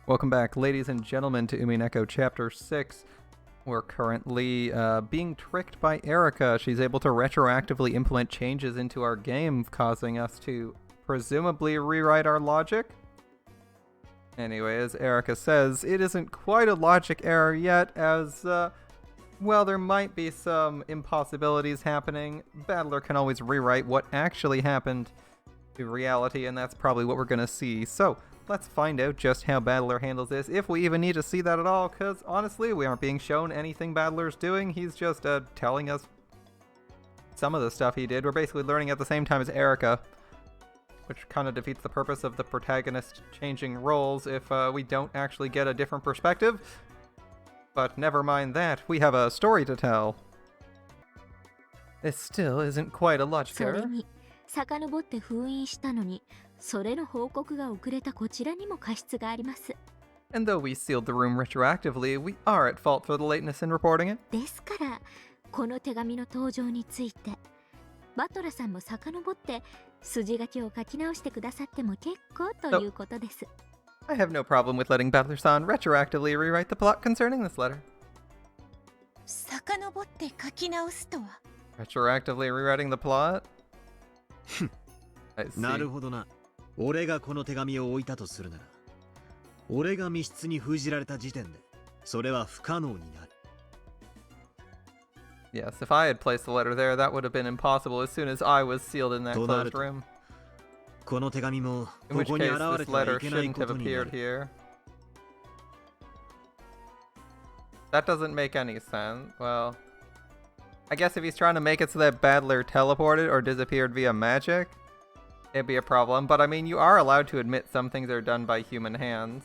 Welcome back, ladies and gentlemen, to Umineko Chapter 6. We're currently being tricked by Erica. She's able to retroactively implement changes into our game, causing us to presumably rewrite our logic. Anyway, as Erica says, it isn't quite a logic error yet, as, well, there might be some impossibilities happening. Battler can always rewrite what actually happened to reality, and that's probably what we're going to see. So, let's find out just how Battler handles this, if we even need to see that at all, because honestly, we aren't being shown anything Battler's doing. He's just telling us some of the stuff he did. We're basically learning at the same time as Erica, which kind of defeats the purpose of the protagonist changing roles if we don't actually get a different perspective. But never mind that, we have a story to tell. This still isn't quite a logic error. 遡って封印したのに、それの報告が遅れたこちらにも過失があります。And though we sealed the room retroactively, we are at fault for the lateness in reporting it. ですから、この手紙の登場について、バトラさんも遡って筋書きを書き直してくださっても結構ということです。I have no problem with letting Battler-san retroactively rewrite the plot concerning this letter. 遡って書き直すとは Retroactively rewriting the plot? I see. なるほどな。俺がこの手紙を置いたとするなら、俺が密室に封じられた時点で、それは不可能になる。Yes, if I had placed the letter there, that would have been impossible as soon as I was sealed in that closed room. この手紙も In こ which こに case, 現れ this てはい letter けない shouldn't こ have とにな appeared る。 here. That doesn't make any sense. Well, I guess if he's trying to make it so that Battler teleported or disappeared via magic, it'd be a problem. But I mean, you are allowed to admit some things are done by human hands.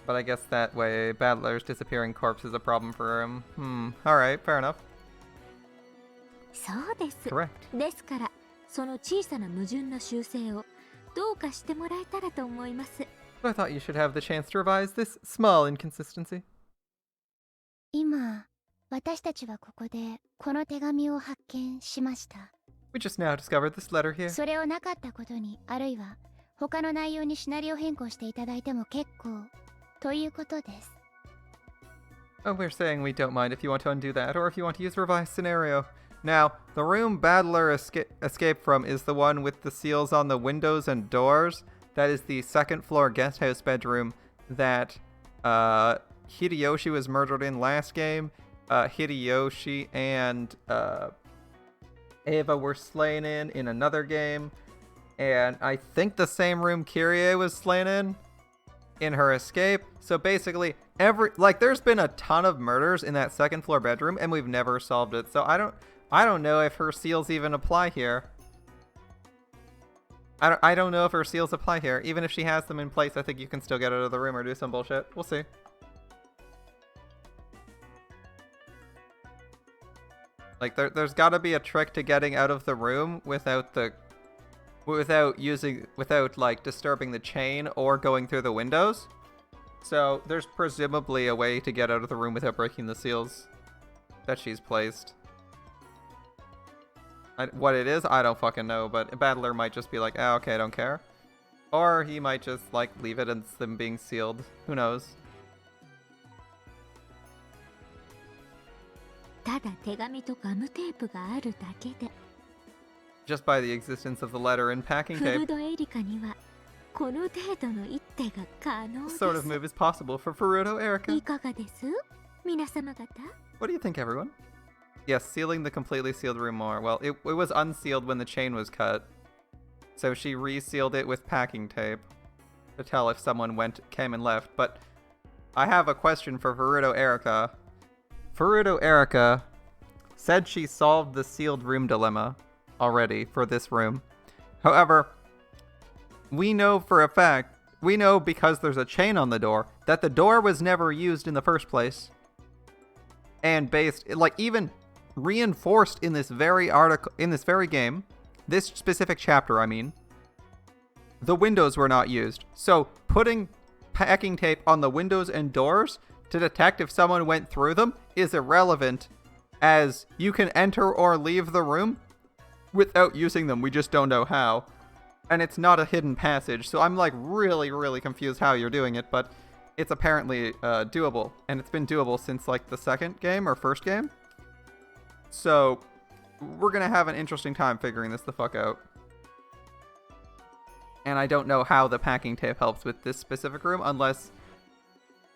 But I guess that way, Battler's disappearing corpse is a problem for him. Alright, fair enough. そうです。 Correct. ですから、その小さな矛盾の修正をどうかしてもらえたらと思います。 But I thought you should have the chance to revise this small inconsistency. 今、私たちはここでこの手紙を発見しました。We just now discovered this letter here. それをなかったことに、あるいは他の内容にシナリオ変更していただいても結構ということです。Oh, we're saying we don't mind if you want to undo that, or if you want to use revised scenario. Now, the room Battler escaped from is the one with the seals on the windows and doors. That is the second floor guest house bedroom that Hideyoshi was murdered in last game. Hideyoshi and Ava were slain in another game. And I think the same room Kyrie was slain in her escape. So basically, there's been a ton of murders in that second floor bedroom, and we've never solved it. So I don't know if her seals even apply here. I don't know if her seals apply here. Even if she has them in place, I think you can still get out of the room or do some bullshit. We'll see. Like, there's gotta be a trick to getting out of the room without like disturbing the chain or going through the windows. So there's presumably a way to get out of the room without breaking the seals that she's placed. What it is, I don't fucking know, but Battler might just be like, oh, okay, I don't care. Or he might just like leave it as them being sealed. Who knows? ただ手紙とガムテープがあるだけで、 Just by the existence of the letter and packing フル tape, ドエリカにはこの程度の一手が可能 this で sort of す。 move is possible for Furuto Erica. いかがです皆様方？ What do you think, everyone? Yes, sealing the completely sealed room more. Well, it was unsealed when the chain was cut. So she resealed it with packing tape to tell if someone came and left. But I have a question for Furuto Erica. Furuto Erica said she solved the sealed room dilemma already for this room. However, we know for a fact, because there's a chain on the door, that the door was never used in the first place. And even reinforced in this very article, in this very game, this specific chapter, I mean, the windows were not used. So putting packing tape on the windows and doors to detect if someone went through them is irrelevant, as you can enter or leave the room without using them. We just don't know how. And it's not a hidden passage, so I'm like really, really confused how you're doing it, but it's apparently doable. And it's been doable since like the second game or first game. So we're gonna have an interesting time figuring this the fuck out. And I don't know how the packing tape helps with this specific room, unless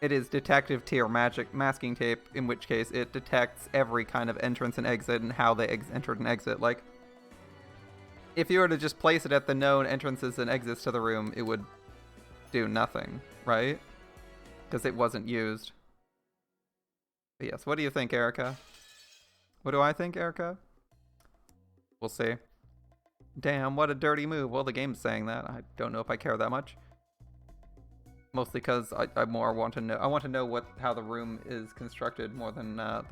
it is detective tier magic masking tape, in which case it detects every kind of entrance and exit and how they entered and exit. Like, if you were to just place it at the known entrances and exits to the room, it would do nothing, right? Because it wasn't used. But yes, what do you think, Erica? What do I think, Erica? We'll see. Damn, what a dirty move. Well, the game's saying that. I don't know if I care that much. Mostly because I more want to know. I want to know how the room is constructed more than that.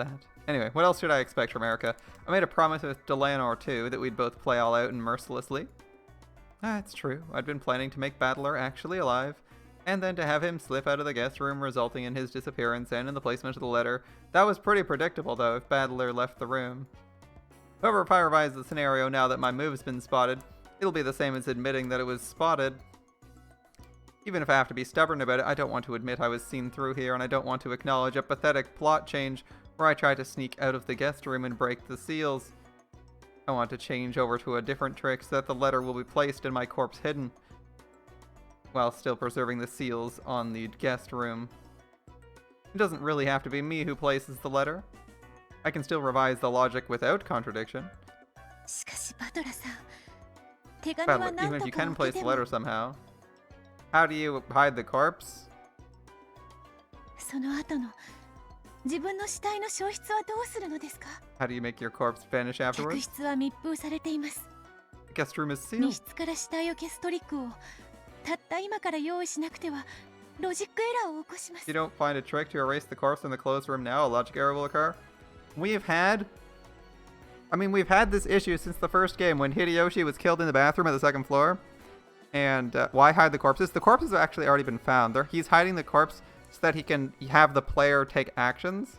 Anyway, what else should I expect from Erica? I made a promise with Delanor too that we'd both play all out and mercilessly. It's true. I'd been planning to make Battler actually alive, and then to have him slip out of the guest room, resulting in his disappearance and in the placement of the letter. That was pretty predictable though, if Battler left the room. However, if I revise the scenario now that my move's been spotted, it'll be the same as admitting that it was spotted. Even if I have to be stubborn about it, I don't want to admit I was seen through here, and I don't want to acknowledge a pathetic plot change where I try to sneak out of the guest room and break the seals. I want to change over to a different trick so that the letter will be placed and my corpse hidden, while still preserving the seals on the guest room. It doesn't really have to be me who places the letter. I can still revise the logic without contradiction. しかしバトラさん、手紙 But は even 何 if と you か can 受 place け the ても letter somehow, how do you hide the corpse? その後の自分の死体の消失はどうするのですか？ How do you make your corpse vanish 客 afterwards? 室は密封されています。 The guest room is 密 sealed. 室から死体を消すトリックをたった今から用意しなくてはロジックエラーを起こしま If す。 you don't find a trick to erase the corpse in the closed room now, a logic error will occur. We've had this issue since the first game when Hideyoshi was killed in the bathroom at the second floor. And why hide the corpses? The corpses have actually already been found. He's hiding the corpse so that he can have the player take actions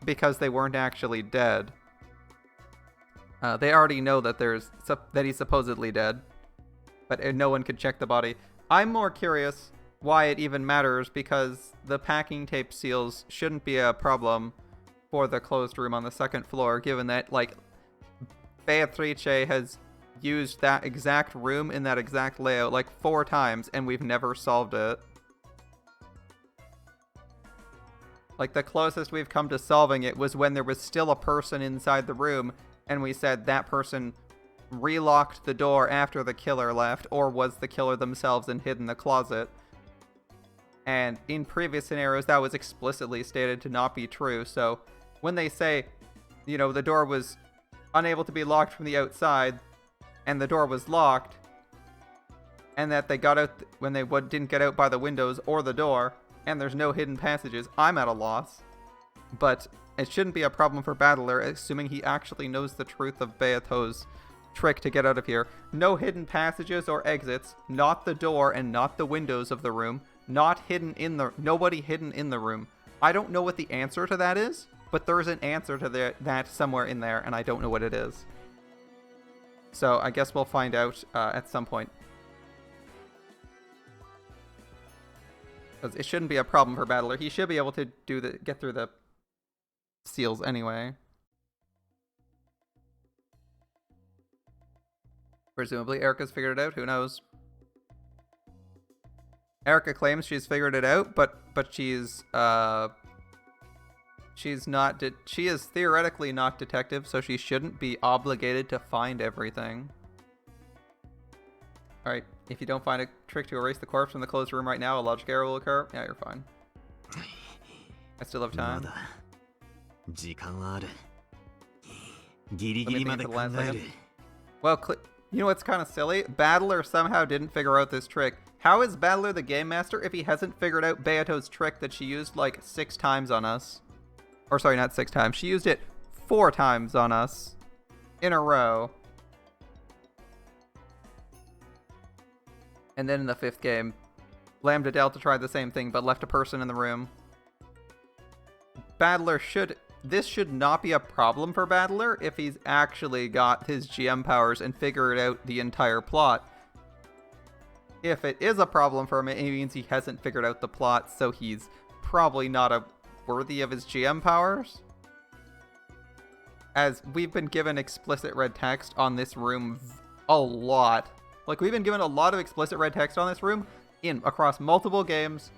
because they weren't actually dead. They already know that that he's supposedly dead, but no one could check the body. I'm more curious why it even matters, because the packing tape seals shouldn't be a problem for the closed room on the second floor, given that, like, Beatrice has used that exact room in that exact layout like 4 times, and we've never solved it. Like, the closest we've come to solving it was when there was still a person inside the room, and we said that person relocked the door after the killer left, or was the killer themselves and hid in the closet. And in previous scenarios, that was explicitly stated to not be true. So when they say, you know, the door was unable to be locked from the outside, and the door was locked, and that they got out when they didn't get out by the windows or the door, and there's no hidden passages, I'm at a loss. But it shouldn't be a problem for Battler, assuming he actually knows the truth of Beato's trick to get out of here. No hidden passages or exits, not the door and not the windows of the room, nobody hidden in the room. I don't know what the answer to that is, but there's an answer to that somewhere in there, and I don't know what it is. So I guess we'll find out at some point. Because it shouldn't be a problem for Battler. He should be able to get through the seals anyway. Presumably Erica's figured it out, who knows? Erica claims she's figured it out, but she's not she is theoretically not detective, so she shouldn't be obligated to find everything. Alright, if you don't find a trick to erase the corpse from the closed room right now, a logic error will occur. Yeah, you're fine. I still have time. Let me think for the last second. Well, you know what's kind of silly? Battler somehow didn't figure out this trick. How is Battler the game master if he hasn't figured out Beato's trick that she used like 6 times on us? Or sorry, not 6 times. She used it 4 times on us in a row. And then in the 5th game, Lambda Delta tried the same thing but left a person in the room. Battler should... this should not be a problem for Battler if he's actually got his GM powers and figured out the entire plot. If it is a problem for him, it means he hasn't figured out the plot, so he's probably not worthy of his GM powers. As we've been given explicit red text on this room a lot. Like, we've been given a lot of explicit red text on this room across multiple games,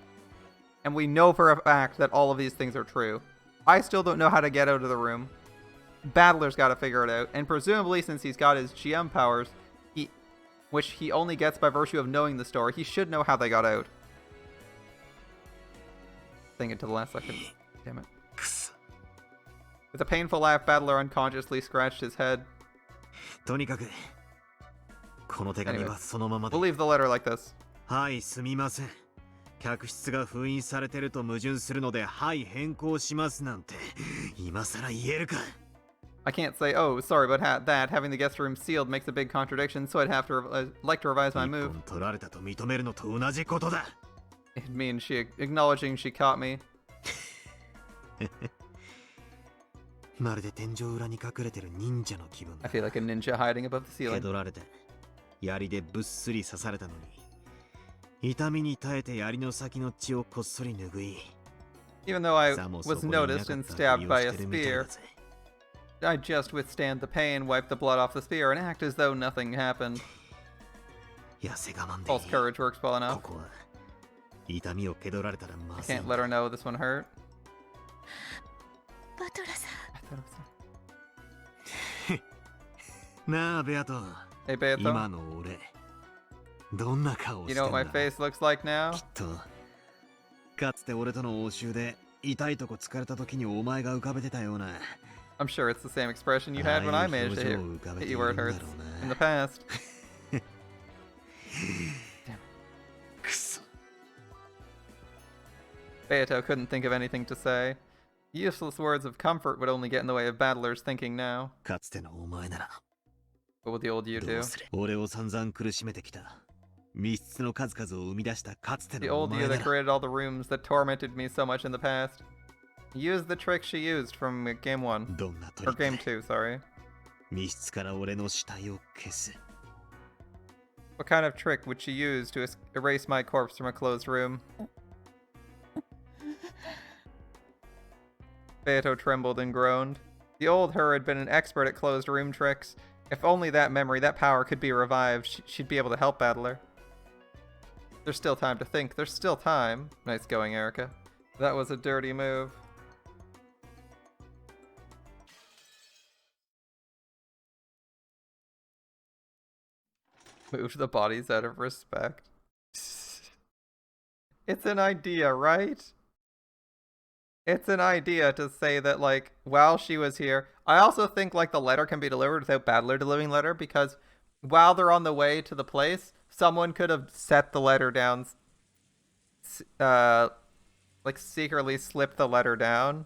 and we know for a fact that all of these things are true. I still don't know how to get out of the room. Battler's got to figure it out, and presumably since he's got his GM powers, which he only gets by virtue of knowing the story, he should know how they got out. Thinking to the last second. Damn it. With a painful laugh, Battler unconsciously scratched his head. Anyways, we'll leave the letter like this. はい、すみません。客室が封印されてると矛盾するので、はい、変更しますなんて、今更言えるか。I can't say, oh, sorry, but that having the guest room sealed makes a big contradiction, so I'd have to like to revise my move. 取られたと認めるのと同じことだ。It means she acknowledging she caught me. まるで天井裏に隠れてる忍者の気分だ。I feel like a ninja hiding above the ceiling. 蹴取られて、槍でぶっすり刺されたのに、痛みに耐えて槍の先の血をこっそり拭い。Even though I was noticed and stabbed by a spear, I just withstand the pain, wipe the blood off the spear, and act as though nothing happened. False courage works well enough. I can't let her know this one hurt. バトラさん。なあ、ベアト。Hey, Beato. 今の俺、どんな顔してんだ？ You know what my face looks like now? きっと、かつて俺との応酬で痛いとこ疲れた時にお前が浮かべてたような。I'm sure it's the same expression you had when I managed to hit you where it hurts in the past. Beato couldn't think of anything to say. Useless words of comfort would only get in the way of Battler's thinking now. かつてのお前なら。 What would the old you do? 俺を散々苦しめてきた。密室の数々を生み出したかつて The のお old 前 you な that ら。 created all the rooms that tormented me so much in the past. Used the trick she used from game 1. どんなトリ Or ック game 2, sorry. 密室から俺の死体を消す。 What kind of trick would she use to erase my corpse from a closed room? Beato trembled and groaned. The old her had been an expert at closed room tricks. If only that memory, that power could be revived, she'd be able to help Battler. There's still time to think. There's still time. Nice going, Erica. That was a dirty move. Move the bodies out of respect. It's an idea, right? It's an idea to say that, like, while she was here... I also think, like, the letter can be delivered without Battler delivering letter, because while they're on the way to the place, someone could have set the letter down, like, secretly slipped the letter down,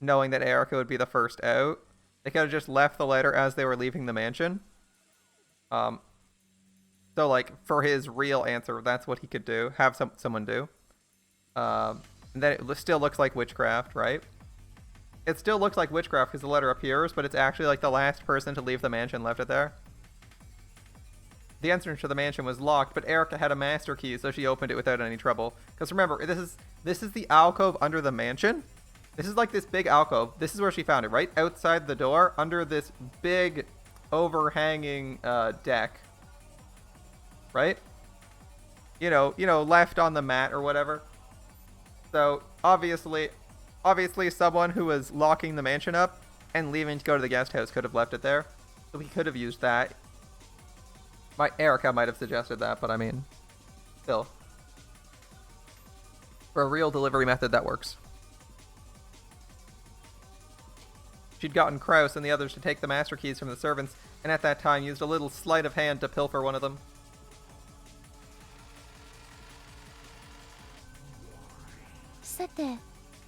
knowing that Erica would be the first out. They could have just left the letter as they were leaving the mansion. So, like, for his real answer, that's what he could do. Have someone do. And then it still looks like witchcraft, right? It still looks like witchcraft because the letter appears, but it's actually like the last person to leave the mansion left it there. The entrance to the mansion was locked, but Erica had a master key, so she opened it without any trouble. Because remember, this is the alcove under the mansion. This is like this big alcove. This is where she found it, right? Outside the door, under this big overhanging deck. Right? You know, left on the mat or whatever. So, obviously someone who was locking the mansion up and leaving to go to the guest house could have left it there. So he could have used that. Erica might have suggested that, but I mean, still. For a real delivery method, that works. She'd gotten Kraus and the others to take the master keys from the servants, and at that time used a little sleight of hand to pilfer one of them.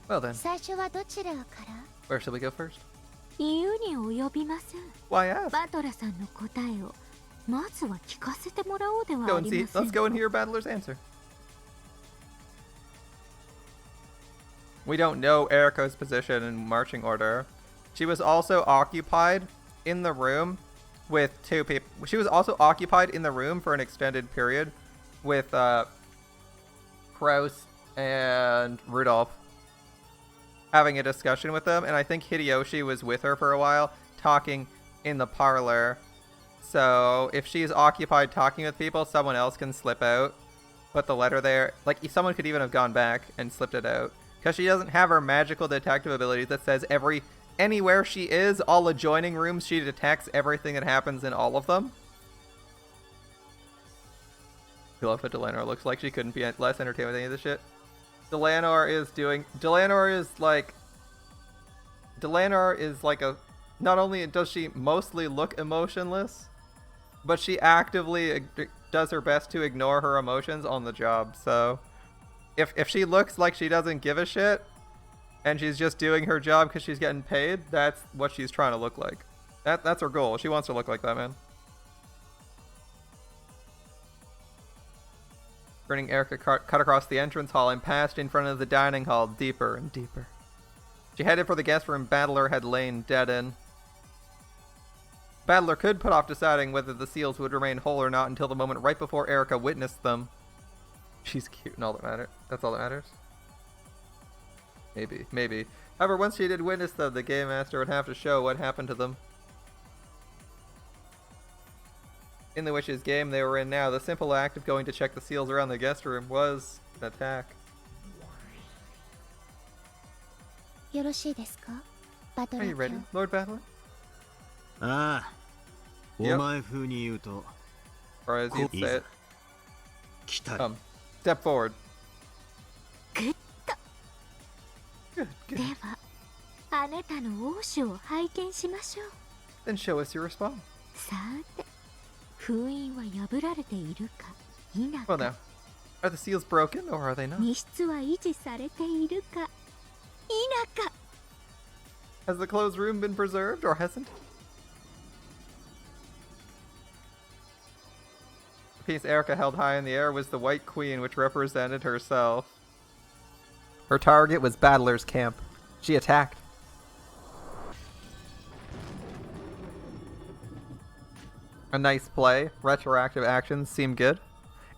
Well then, 最初はどちらから？ where shall we go first? 理由に及びません。 Why ask? バトラさんの答えをまずは聞かせてもらおうでは Go あ and り see. ません Let's か。 go and hear Battler's answer. We don't know Erika's position in marching order. She was also occupied in the room with two people. She was also occupied in the room for an extended period with Kraus and Rudolph, having a discussion with them, and I think Hideyoshi was with her for a while, talking in the parlor. So if she's occupied talking with people, someone else can slip out, put the letter there. Like, someone could even have gone back and slipped it out. Because she doesn't have her magical detective abilities that says anywhere she is, all adjoining rooms, she detects everything that happens in all of them. I love what Delanor looks like. She couldn't be less entertained with any of this shit. Delanor is like a... Not only does she mostly look emotionless, but she actively does her best to ignore her emotions on the job. So if she looks like she doesn't give a shit and she's just doing her job because she's getting paid, that's what she's trying to look like. That's her goal. She wants to look like that, man. Turning Erika cut across the entrance hall and passed in front of the dining hall, deeper and deeper. She headed for the guest room Battler had lain dead in. Battler could put off deciding whether the seals would remain whole or not until the moment right before Erika witnessed them. She's cute and all that matters. That's all that matters. Maybe. However, once she did witness them, the game master would have to show what happened to them. In the witch's game they were in now, the simple act of going to check the seals around the guest room was an attack. よろしいですか? Are you ready, Lord Battler? ああ、お Yep. 前風に言うと Or as you'd い say ざ it. 来たり Step forward. グッと。 Good, で good. はあなたの王書を拝見しましょう。 Then show us your response. さて、封印は破られているか否 Well か、 now, are the seals broken or are they not? 密室は維持されているか否か。 Has the closed room been preserved or hasn't? The piece Erika held high in the air was the White Queen, which represented herself. Her target was Battler's camp. She attacked. A nice play. Retroactive actions seem good.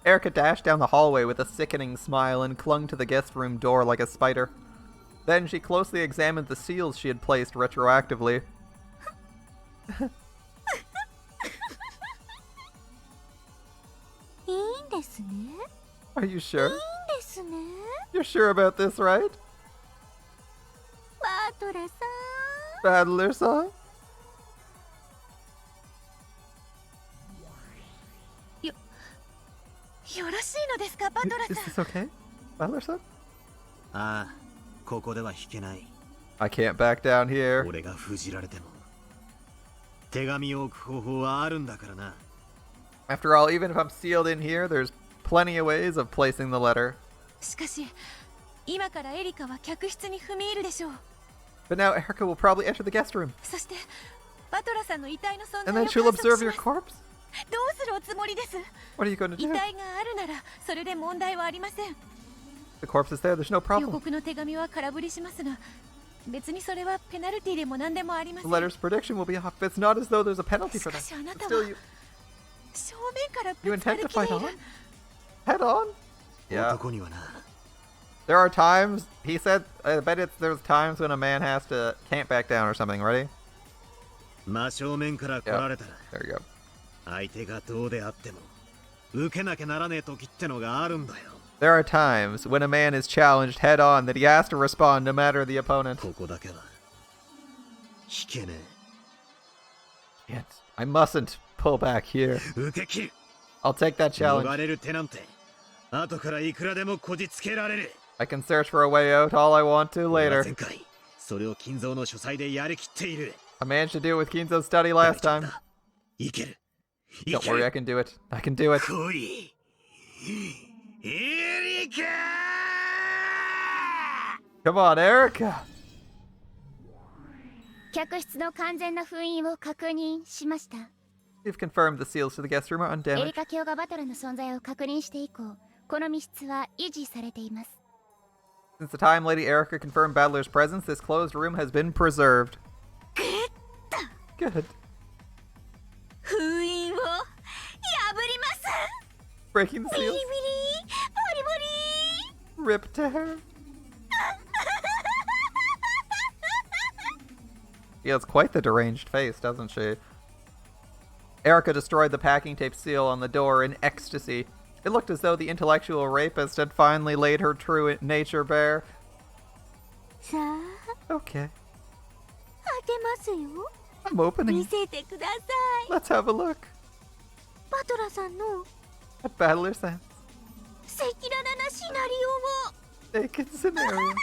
Erika dashed down the hallway with a sickening smile and clung to the guest room door like a spider. Then she closely examined the seals she had placed retroactively. Are you sure? You're sure about this, right? バートラさん。 Battler-san? よろしいのですか、バトラ Is さん。 this okay? Battler-san? ああ、ここでは引けない。 I can't back down here. 俺が封じられても手紙を置く方法はあるんだからな。 After all, even if I'm sealed in here, there's plenty of ways of placing the letter. しかし、今からエリカは客室に踏み入るでしょう。 But now Erika will probably enter the guest room. そして、バトラさんの遺体の存 And 在 then を she'll 観察 observe し your ます。 corpse? どうするおつもりです？ What are you going to 遺 do? 体があるなら、それで問題はありません。 The corpse is there, there's no 予 problem. 告の手紙は空振りしますが、別にそれはペナルティでも何でもありま The せん。 letter's prediction will be off. It's not as though there's a penalty し for か that. しあな But た still, は you 正面から you ぶつか intend り to きれ fight る on? Head on? Yeah. 男にはな。 There are times, he said, I bet there's times when a man has to, can't back down or something, ready? 真正面から来られたら There you go. 相手がどうであっても受けなきゃならねえ時ってのがあるんだよ。 There are times when a man is challenged head on that he has to respond no matter the opponent. ここだけは引けね Yes. I mustn't pull back here. え。受け切る。 I'll take that 逃 challenge. れる手なんて後からいくらでもこじつけられる。 I can search for a way out all I want to 俺は later. 前回それを金蔵の書斎でやりきっている。 I managed to do it with Kinzo's study last time. いける。い Don't け worry, I る。 can do it. I can do it. 来い。エリカ Come on, Erika. 客室の完全な封印を確認しました。 You've confirmed the seals to the guest room are エリ undamaged. カ卿がバトルの存在を確認して以降、この密室は維持されています。Since the time Lady Erica confirmed Battler's presence, this closed room has been preserved. Good. 封印を破ります。 Breaking the ビリビ seals. リボリボリ Rip tear. She has quite the deranged face, doesn't she? Erica destroyed the packing tape seal on the door in ecstasy. It looked as though the intellectual rapist had finally laid her true nature bare. さあ Okay, 開けますよ。 I'm opening 見 it. せてください。 Let's have a look バトラさんの at Battler Sense. 赤裸々なシナリオを Naked scenario.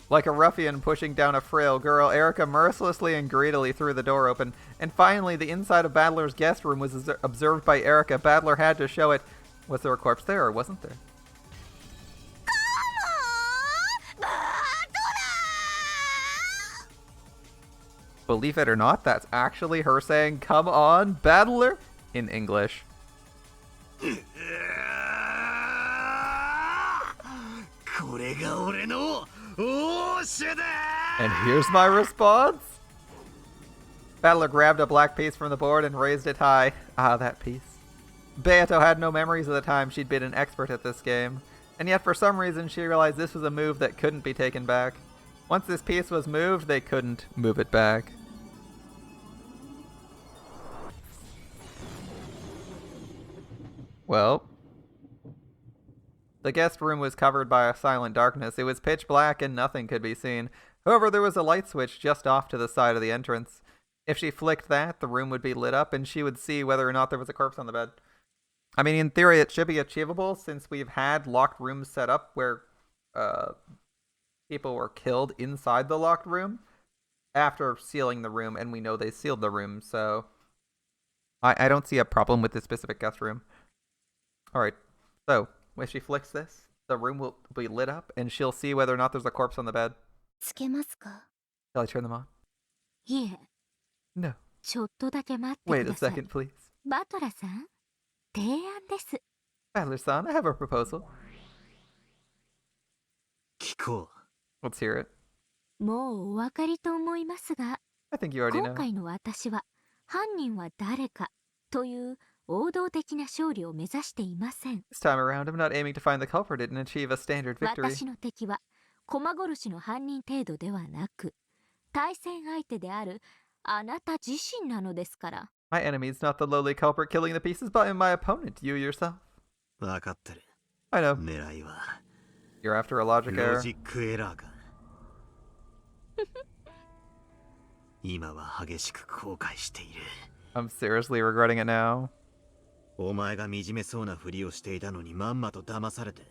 Like a ruffian pushing down a frail girl, Erica mercilessly and greedily threw the door open. And finally, the inside of Battler's guest room was observed by Erica. Battler had to show it. Was there a corpse there or wasn't there? バトラ Believe it or not, that's actually her saying, "Come on, Battler," in English. これが俺の王手だ And here's my response. Battler grabbed a black piece from the board and raised it high. Ah, that piece. Beato had no memories of the time she'd been an expert at this game, and yet for some reason she realized this was a move that couldn't be taken back. Once this piece was moved, they couldn't move it back. Well, the guest room was covered by a silent darkness. It was pitch black and nothing could be seen. However, there was a light switch just off to the side of the entrance. If she flicked that, the room would be lit up and she would see whether or not there was a corpse on the bed. I mean, in theory, it should be achievable since we've had locked rooms set up where people were killed inside the locked room after sealing the room, and we know they sealed the room, so I don't see a problem with this specific guest room. Alright, so if she flicks this, the room will be lit up, and she'll see whether or not there's a corpse on the bed. つけますか？ Shall I turn them on? いえ No. ちょっとだけ待って Wait く a ださい。 second, please. バトラさん提案です。 Battler-san, I have a proposal. 聞こ Let's hear it. もうお分かりと思いますが、 I think you already 今 know. 回の私は犯人は誰かという王道的な勝利を目指していません。 This time around, I'm not aiming to find the culprit and achieve a standard victory. 私の敵は駒殺しの犯人程度ではなく、対戦相手であるあなた自身なのですから。 My enemy is not the lowly culprit killing the pieces, but my opponent, you yourself. う分かってる I know. 狙いは You're after a logic ロ error. ジックエラーか今は激しく後悔している I'm seriously regretting it now. お前が惨めそうなふりをしていたのにまんまと騙されて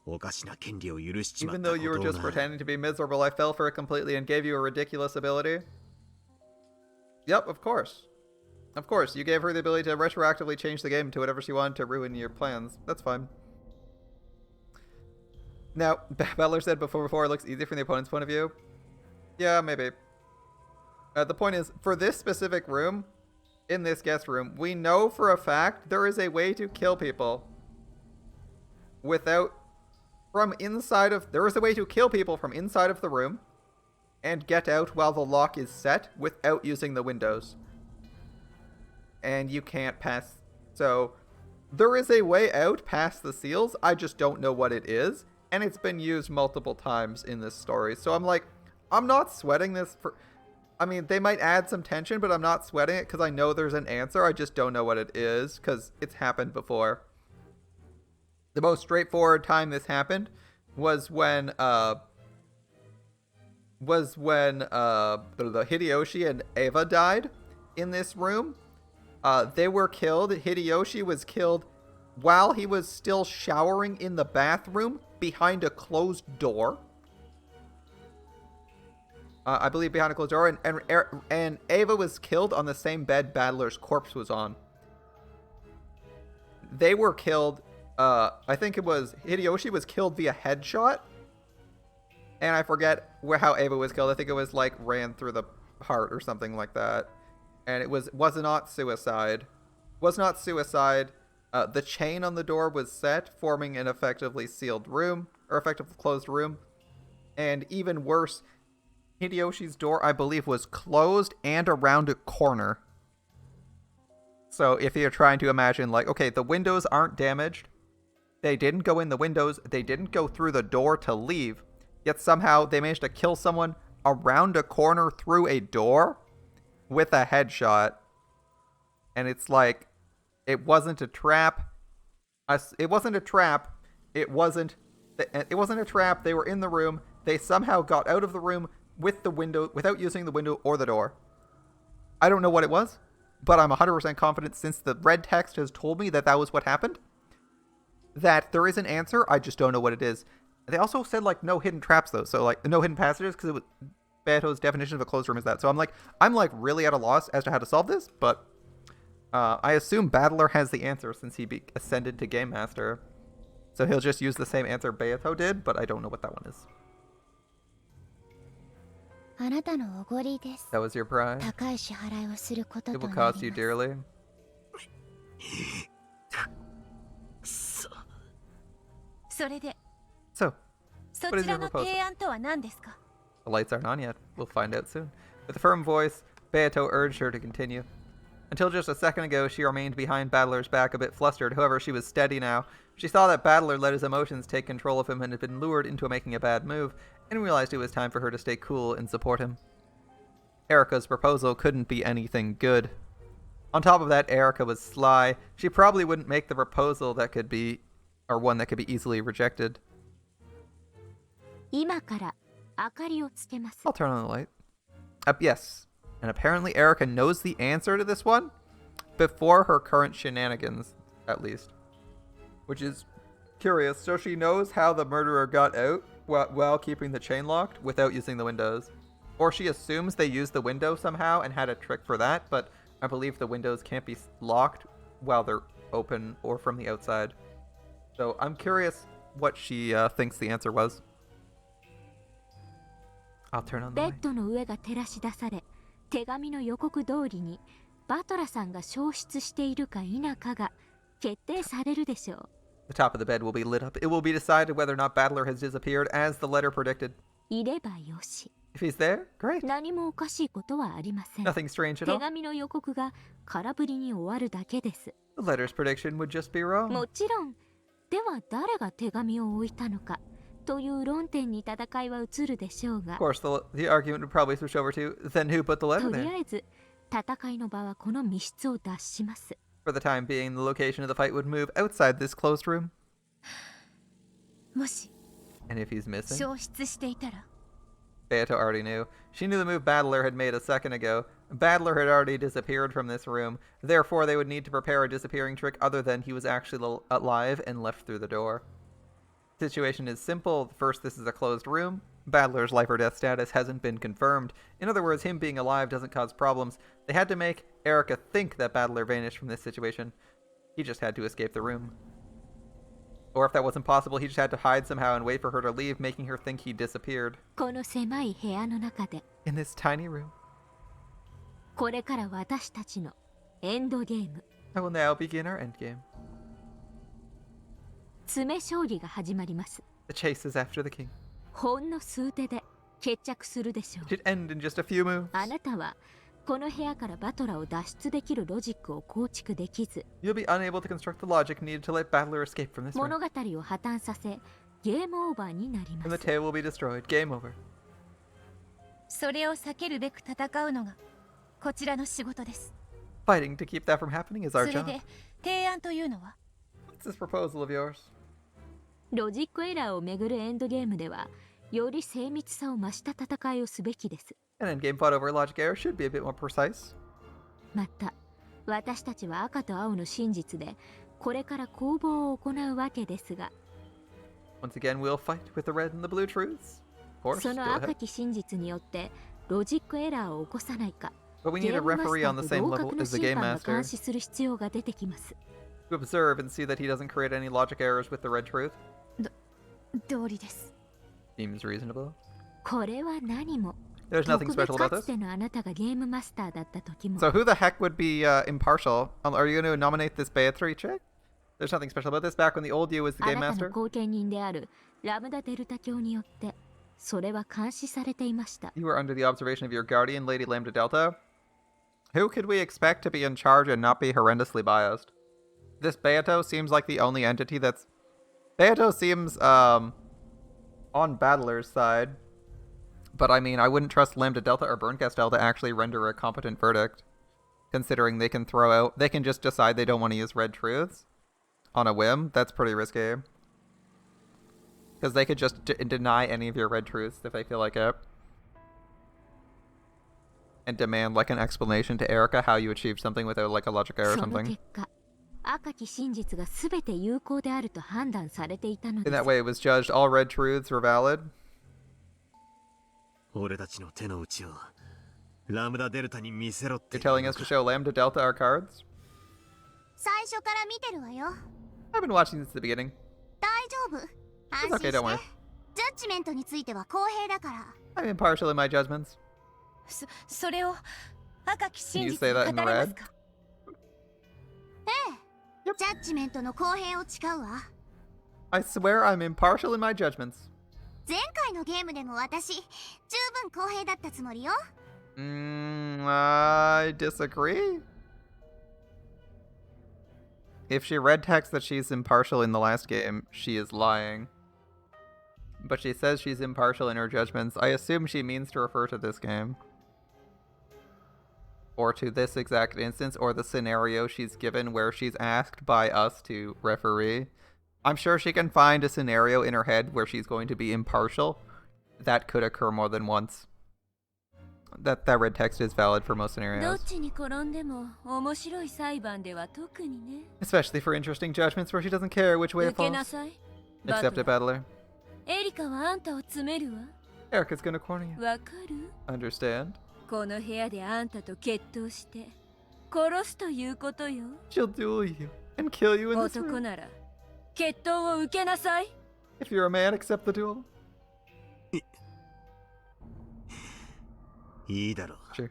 おかしな権利を許しちまっ Even た though こ you were とを just な pretending to be miserable, I fell for it completely and gave you a ridiculous ability. Yep, of course. Of course, you gave her the ability to retroactively change the game to whatever she wanted to ruin your plans. That's fine. Now, Battler said before it looks easy from the opponent's point of view. Yeah, maybe. The point is, for this specific room, in this guest room, we know for a fact there is a way to kill people without... There is a way to kill people from inside of the room and get out while the lock is set without using the windows. And you can't pass... So, there is a way out past the seals, I just don't know what it is. And it's been used multiple times in this story. So I'm like, I'm not sweating this for... I mean, they might add some tension, but I'm not sweating it because I know there's an answer. I just don't know what it is because it's happened before. The most straightforward time this happened was when the Hideyoshi and Eva died in this room. They were killed. Hideyoshi was killed while he was still showering in the bathroom behind a closed door. I believe behind a closed door, and Eva was killed on the same bed Battler's corpse was on. They were killed. I think it was Hideyoshi was killed via headshot, and I forget how Eva was killed. I think it was like ran through the heart or something like that, and it was not suicide. Was not suicide. The chain on the door was set, forming an effectively sealed room, or effectively closed room. And even worse, Hideyoshi's door, I believe, was closed and around a corner. So if you're trying to imagine, like, okay, the windows aren't damaged. They didn't go in the windows. They didn't go through the door to leave. Yet somehow they managed to kill someone around a corner through a door with a headshot. And it's like, it wasn't a trap. It wasn't a trap. It wasn't a trap. They were in the room. They somehow got out of the room with the window, without using the window or the door. I don't know what it was, but I'm 100% confident, since the red text has told me that that was what happened, that there is an answer. I just don't know what it is. They also said, like, no hidden traps, though. So, like, no hidden passages, because it was Beto's definition of a closed room is that. So I'm like really at a loss as to how to solve this, but I assume Battler has the answer, since he ascended to Game Master. So he'll just use the same answer Beato did, but I don't know what that one is. あなたのおごりです。 That was your prize. 高い支払いをすることと It will なりま cost you す。 dearly. それで So, そ What is ちら your の proposal? 提案とは何ですか？ the lights aren't on yet. We'll find out soon. With a firm voice, Beato urged her to continue. Until just a second ago, she remained behind Battler's back, a bit flustered. However, she was steady now. She saw that Battler let his emotions take control of him and had been lured into making a bad move, and realized it was time for her to stay cool and support him. Erika's proposal couldn't be anything good. On top of that, Erika was sly. She probably wouldn't make the proposal that could be, or one that could be easily rejected. 今から明かりをつけます。 I'll turn on the light. Yes. And apparently Erika knows the answer to this one before her current shenanigans, at least. Which is curious. So she knows how the murderer got out while keeping the chain locked without using the windows. Or she assumes they used the window somehow and had a trick for that, but I believe the windows can't be locked while they're open or from the outside. So I'm curious what she thinks the answer was. I'll turn on the ベ light. ッドの上が照らし出され、手紙の予告通りにバトラさんが消失しているか否かが決定されるでしょう。 The top of the bed will be lit up. It will be decided whether or not Battler has disappeared, as the letter predicted. いればよし。 If he's there, great. 何もおかしいことはありません。 Nothing strange at 手 all. 紙の予告が空振りに終わるだけです。 The letter's prediction would just be wrong. もちろん。では誰が手紙を置いたのかという論点に戦いは移るでしょうが。 Of course, the argument would probably switch over to, then who put the letter とり there? あえず戦いの場はこの密室を脱します。 For the time being, the location of the fight would move outside this closed room. もし And if he's missing? 消失していたら Beato already knew. She knew the move Battler had made a second ago. Battler had already disappeared from this room. Therefore, they would need to prepare a disappearing trick other than he was actually alive and left through the door. The situation is simple. First, this is a closed room. Battler's life or death status hasn't been confirmed. In other words, him being alive doesn't cause problems. They had to make Erika think that Battler vanished from this situation. He just had to escape the room. Or if that wasn't possible, he just had to hide somehow and wait for her to leave, making her think he disappeared. この狭い部屋の中で In this tiny room, これから私たちのエンドゲーム I will now begin our endgame. 詰め将棋が始まります。 The chase is after the king. ほんの数手で決着するでしょう。 It should end in just a few moves. あなたはこの部屋からバトラを脱出できるロジックを構築できず、 You'll be unable to construct the logic needed to let Battler escape from this 物 room. 語を破綻させゲームオーバーになりま And the す。 tale will be destroyed. Game over. それを避けるべく戦うのがこちらの仕事です。 Fighting to keep that from happening is そ our れ job. で提案というのは What's this proposal of yours? ロジックエラーをめぐるエンドゲームではより精密さを増した戦いをすべきです。 An endgame fought over logic error should be a bit more precise. また私たちは赤と青の真実でこれから攻防を行うわけですが、 Once again, we'll fight with the red and the blue truths. Of course, そ go の ahead. 赤き真実によってロジックエラーを起こさないか But we ゲ need a ームマスタ referee on ー the と same 同 level 格の as the 審 game 判が master 監視する必要が出てきます。 to observe and see that he doesn't create any logic errors with the red truth. 道理です。 Seems reasonable. これは何も There's 特 nothing 別 special about か this. つてのあなたがゲームマスターだった時も So who the heck would be impartial? Are you going to nominate this Beatrice chick? There's nothing special about this. Back when the old you was the あ game なたの master, 後見人であるラムダデルタ教によってそれは監視されていました。 you were under the observation of your guardian, Lady Lambda Delta. Who could we expect to be in charge and not be horrendously biased? This Beato seems like the only entity that's... Beato seems, on Battler's side. But I mean, I wouldn't trust Lambda Delta or Burncastel to actually render a competent verdict. Considering they can throw out... They can just decide they don't want to use red truths on a whim. That's pretty risky. Because they could just deny any of your red truths if they feel like it. And demand like an explanation to Erica how you achieved something without like a logic error or その something. 結果、赤き真実が全て有効であると判断されていたの In で that す。 way, it was judged all red truths were valid. 俺たちの手の内をラムダデルタに見せろって You're telling us to show Lambda Delta our cards? 最初から見てるわよ。 I've been watching since the beginning. 大丈夫。安 It's 心 okay, して don't worry. ジャッジメントについては公平だから。 I'm impartial in my judgments. それを赤き Can 真 you 実 say に that 語 in れます red? か？ジャッジメントの公平を誓うわ。 I swear I'm impartial in my judgments. 前回のゲームでも私、十分公平だったつもりよ。I disagree. If she read text that she's impartial in the last game, she is lying. But she says she's impartial in her judgments. I assume she means to refer to this game. Or to this exact instance, or the scenario she's given where she's asked by us to referee. I'm sure she can find a scenario in her head where she's going to be impartial. That could occur more than once. That red text is valid for most どっ scenarios. ちに転んでも面白い裁判では特にね。 Especially for interesting judgments where she doesn't care which way it 受けな falls. さい。 Accept it, バト Battler. エリカはあんたを詰めるわ。 Erica's gonna corner you. わかる？ Understand? この部屋であんたと決闘して殺すということよ。 She'll duel you and kill you in this 男 room. なら決闘を受けなさい。 If you're a man, accept the duel. いいだろう Sure.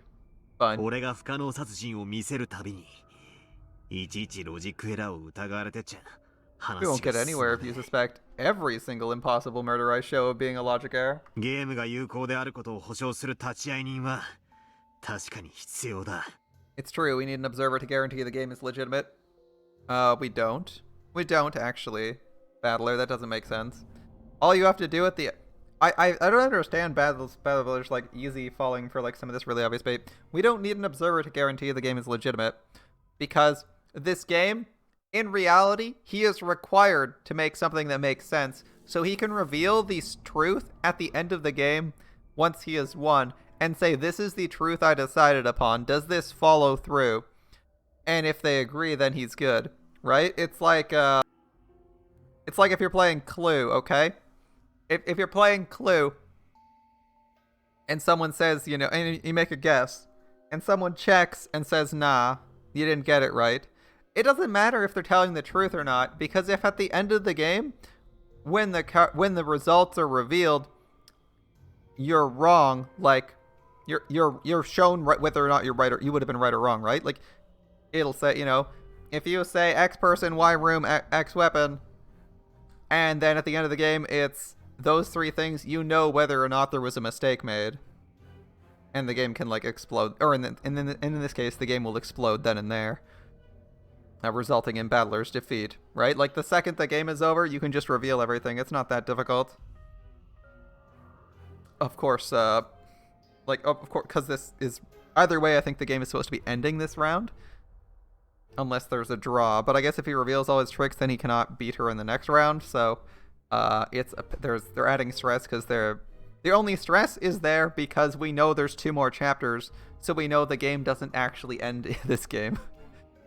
Fine. 俺が不可能殺人を見せるたびにいちいちロジックエラーを疑われてちゃ We 話 won't get が進ま anywhere ね if you え suspect every single impossible murder I show of being a logic error. ゲームが有効であることを保証する立会人は確かに必要だ It's true, we need an observer to guarantee the game is legitimate. We don't. We don't, actually. Battler, that doesn't make sense. All you have to do at the... I don't understand Battler's, like, easy falling for, like, some of this really obvious bait. We don't need an observer to guarantee the game is legitimate. Because this game, in reality, he is required to make something that makes sense. So he can reveal the truth at the end of the game once he has won. And say, this is the truth I decided upon. Does this follow through? And if they agree, then he's good. Right? It's like if you're playing Clue, okay? If you're playing Clue, and someone says, you know, and you make a guess, and someone checks and says, nah, you didn't get it right, it doesn't matter if they're telling the truth or not, because if at the end of the game, when the results are revealed, you're wrong, like, you're shown right, whether or not you're right, or you would have been right or wrong, right? Like, it'll say, you know, if you say X person, Y room, X weapon, and then at the end of the game, it's those three things, you know whether or not there was a mistake made. And the game can, like, explode. Or in this case, the game will explode then and there. Resulting in Battler's defeat, right? Like, the second the game is over, you can just reveal everything. It's not that difficult. Of course, of course, because this is... Either way, I think the game is supposed to be ending this round. Unless there's a draw. But I guess if he reveals all his tricks, then he cannot beat her in the next round. So, they're adding stress because the only stress is there because we know there's 2 more chapters. So we know the game doesn't actually end this game.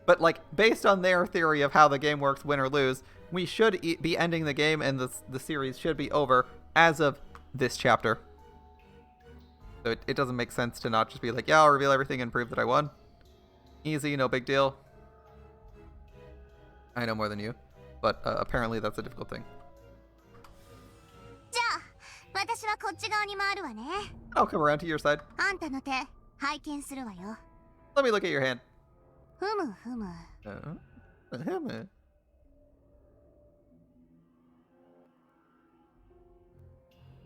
But, like, based on their theory of how the game works, win or lose, we should be ending the game and the series should be over as of this chapter. So it doesn't make sense to not just be like, yeah, I'll reveal everything and prove that I won. Easy, no big deal. I know more than you, but apparently that's a difficult thing. じゃあ、私はこっち側に回るわね。 I'll come around to your side. あんたの手、拝見するわよ。 Let me look at your hand. ふむふむ。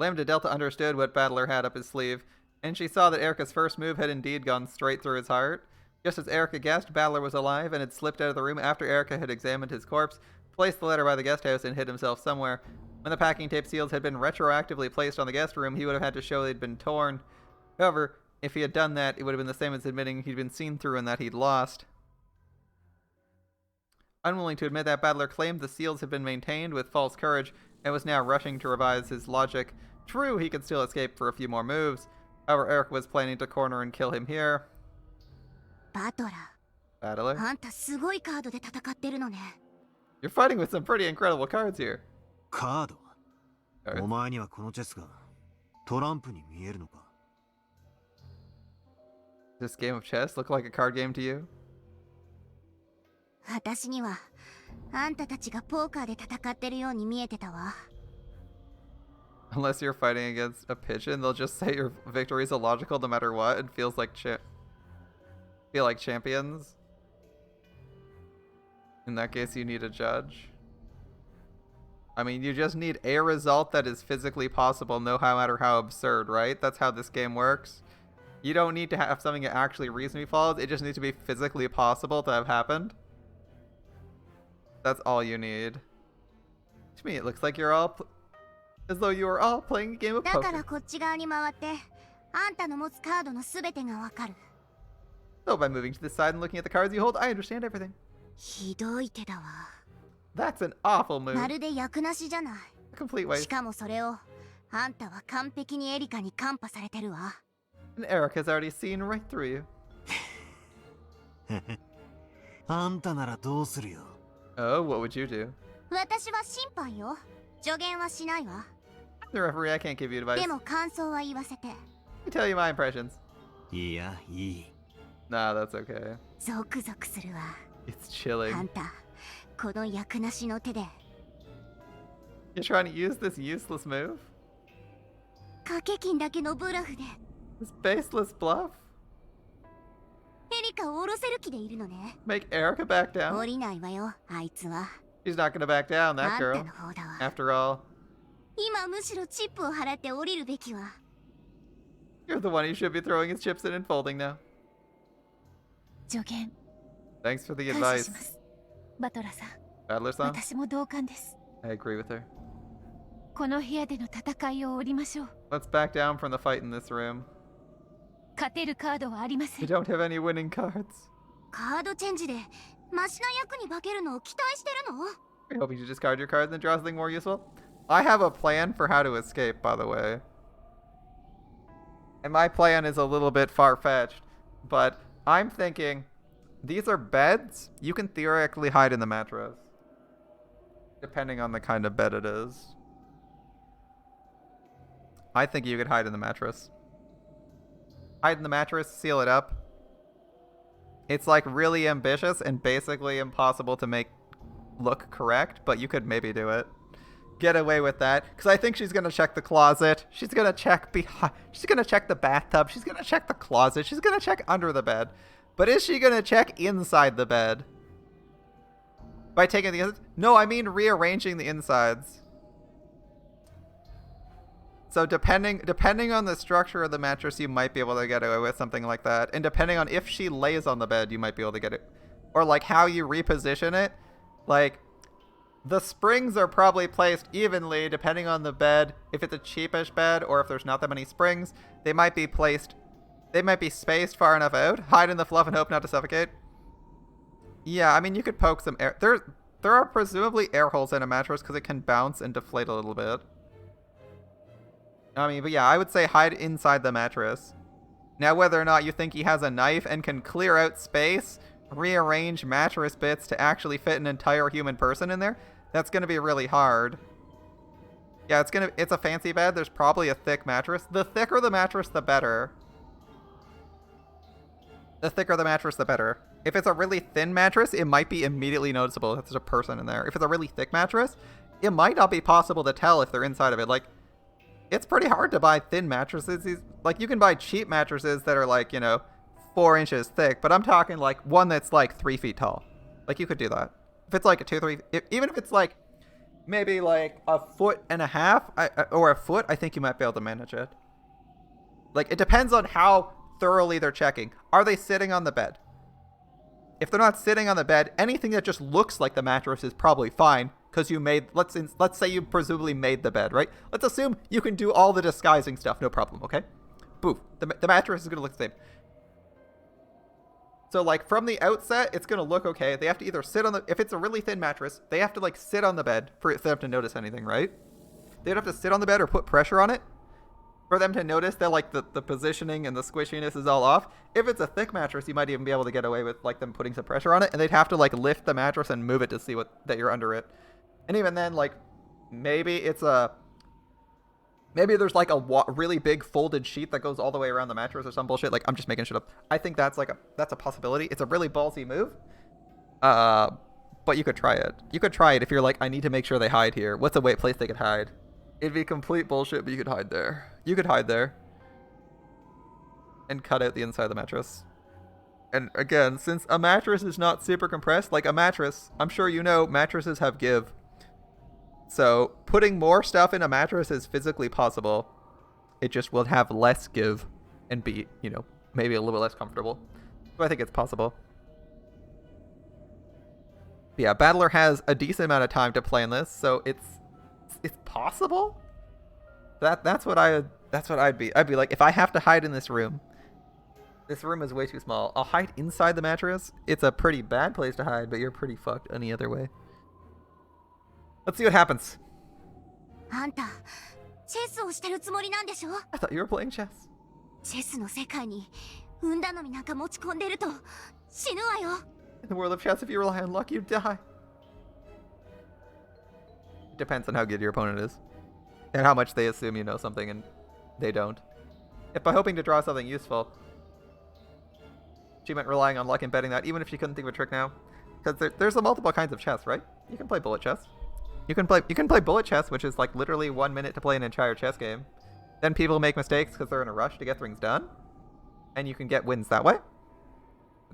Lambda Delta understood what Battler had up his sleeve, and she saw that Erica's first move had indeed gone straight through his heart. Just as Erica guessed, Battler was alive and had slipped out of the room after Erica had examined his corpse, placed the letter by the guest house, and hid himself somewhere. When the packing tape seals had been retroactively placed on the guest room, he would have had to show they'd been torn. However, if he had done that, it would have been the same as admitting he'd been seen through and that he'd lost. Unwilling to admit that, Battler claimed the seals had been maintained with false courage and was now rushing to revise his logic. True, he could still escape for a few more moves. However, Eric was planning to corner and kill him here. バトラ Battler? あんたすごいカードで戦ってるのね。 You're fighting with some pretty incredible cards here. カード Cards. お前にはこのチェスがトランプに見えるのか？ Does this game of chess look like a card game to you? 私にはあんたたちがポーカーで戦ってるように見えてたわ。 Unless you're fighting against a pigeon, they'll just say your victory is illogical no matter what and feel like champions. In that case, you need a judge. I mean, you just need a result that is physically possible, no matter how absurd, right? That's how this game works. You don't need to have something that actually reasonably follows. It just needs to be physically possible to have happened. That's all you need. To me, it looks like you're all as though you are all playing a game of だから poker. こっち側に回ってあんたの持つカードのすべてがわかる。 So by moving to the side and looking at the cards you hold, I understand everything. ひどい手だわ。 That's an awful move. まるで役なしじゃない。 A complete し waste. かもそれをあんたは完璧にエリカにカンパされてるわ。 And Eric has already seen right through you. あんたならどうするよ？ Oh, what would you do? 私は審判よ。助言はしないわ。 The referee, I can't give you advice. でも感想は言わせて。 I tell you my impressions. いや、いい。 Nah, that's okay. ゾクゾクするわ。 It's chilling. あんた、この役なしの手で You're trying to use this useless move? 掛け金だけのブラフで This baseless bluff? エリカを下ろせる気でいるのね。 Make Erica back 降 down? りないわよ、あいつは。 She's not gonna back down, あ that んた girl. の方だわ。 After all, 今むしろチップを払って降りるべきわ。 you're the one who should be throwing his chips in and folding now. 助言 Thanks for the 感謝 advice, します。バトラさん、 Battler-san. 私も同感です。 I agree with her. この部屋での戦いを降りましょう。 Let's back down from the fight in this room. 勝てるカードはありませ We ん。 don't have any winning cards. カードチェンジでマシな役に化けるのを期待してるの？ You're hoping to discard your cards and draw something more useful? I have a plan for how to escape, by the way. And my plan is a little bit far-fetched, but I'm thinking these are beds. You can theoretically hide in the mattress, depending on the kind of bed it is. I think you could hide in the mattress. Hide in the mattress, seal it up. It's like really ambitious and basically impossible to make look correct, but you could maybe do it. Get away with that, because I think she's gonna check the closet. She's gonna check behind. She's gonna check the bathtub. She's gonna check the closet. She's gonna check under the bed. But is she gonna check inside the bed? By taking the no, I mean rearranging the insides. So depending on the structure of the mattress, you might be able to get away with something like that. And depending on if she lays on the bed, you might be able to get it. Or like how you reposition it. Like the springs are probably placed evenly depending on the bed. If it's a cheapish bed or if there's not that many springs, they might be placed. They might be spaced far enough out. Hide in the fluff and hope not to suffocate. Yeah, I mean you could poke some air. There are presumably air holes in a mattress because it can bounce and deflate a little bit. I mean, but yeah, I would say hide inside the mattress. Now, whether or not you think he has a knife and can clear out space, rearrange mattress bits to actually fit an entire human person in there, that's going to be really hard. Yeah, it's a fancy bed. There's probably a thick mattress. The thicker the mattress, the better. The thicker the mattress, the better. If it's a really thin mattress, it might be immediately noticeable if there's a person in there. If it's a really thick mattress, it might not be possible to tell if they're inside of it. Like, it's pretty hard to buy thin mattresses. Like, you can buy cheap mattresses that are like, 4 inches thick, but I'm talking like one that's like 3 feet tall. Like, you could do that. If it's like a 2, 3, even if it's like maybe like a foot and a half, or a foot, I think you might be able to manage it. Like, it depends on how thoroughly they're checking. Are they sitting on the bed? If they're not sitting on the bed, anything that just looks like the mattress is probably fine, because you made, let's say you presumably made the bed, right? Let's assume you can do all the disguising stuff, no problem, okay? Boof, the mattress is going to look the same. So, like, from the outset, it's going to look okay. They have to either sit on the, if it's a really thin mattress, they have to, like, sit on the bed for them to notice anything, right? They'd have to sit on the bed or put pressure on it for them to notice that, like, the positioning and the squishiness is all off. If it's a thick mattress, you might even be able to get away with, like, them putting some pressure on it, and they'd have to, like, lift the mattress and move it to see that you're under it. And even then, like, maybe there's, like, a really big folded sheet that goes all the way around the mattress or some bullshit. Like, I'm just making shit up. I think that's a possibility. It's a really ballsy move. But you could try it. You could try it if you're like, I need to make sure they hide here. What's a place they could hide? It'd be complete bullshit, but you could hide there. You could hide there. And cut out the inside of the mattress. And again, since a mattress is not super compressed, like a mattress, I'm sure you know mattresses have give. So putting more stuff in a mattress is physically possible. It just will have less give and be, you know, maybe a little bit less comfortable. So I think it's possible. But yeah, Battler has a decent amount of time to play in this, so it's possible. That's what I'd be. I'd be like, if I have to hide in this room is way too small. I'll hide inside the mattress. It's a pretty bad place to hide, but you're pretty fucked any other way. Let's see what happens. あんたチェスをしてるつもりなんでしょ I thought you were playing chess. チェスの世界に運頼みなんか持ち込んでると死ぬわよ In the world of chess, if you rely on luck, you die. Depends on how good your opponent is. And how much they assume you know something and they don't. If by hoping to draw something useful, she meant relying on luck and betting that, even if she couldn't think of a trick now. Because there's multiple kinds of chess, right? You can play bullet chess. You can play bullet chess, which is like literally 1 minute to play an entire chess game. Then people make mistakes because they're in a rush to get things done. And you can get wins that way.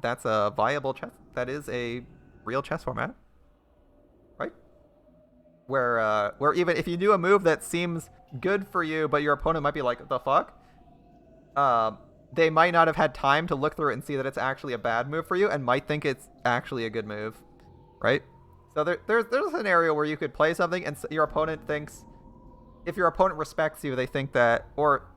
That's a viable chess. That is a real chess format. Right? Where even if you do a move that seems good for you, but your opponent might be like, the fuck? They might not have had time to look through it and see that it's actually a bad move for you and might think it's actually a good move. Right? So there's a scenario where you could play something and your opponent thinks, if your opponent respects you, they think that, or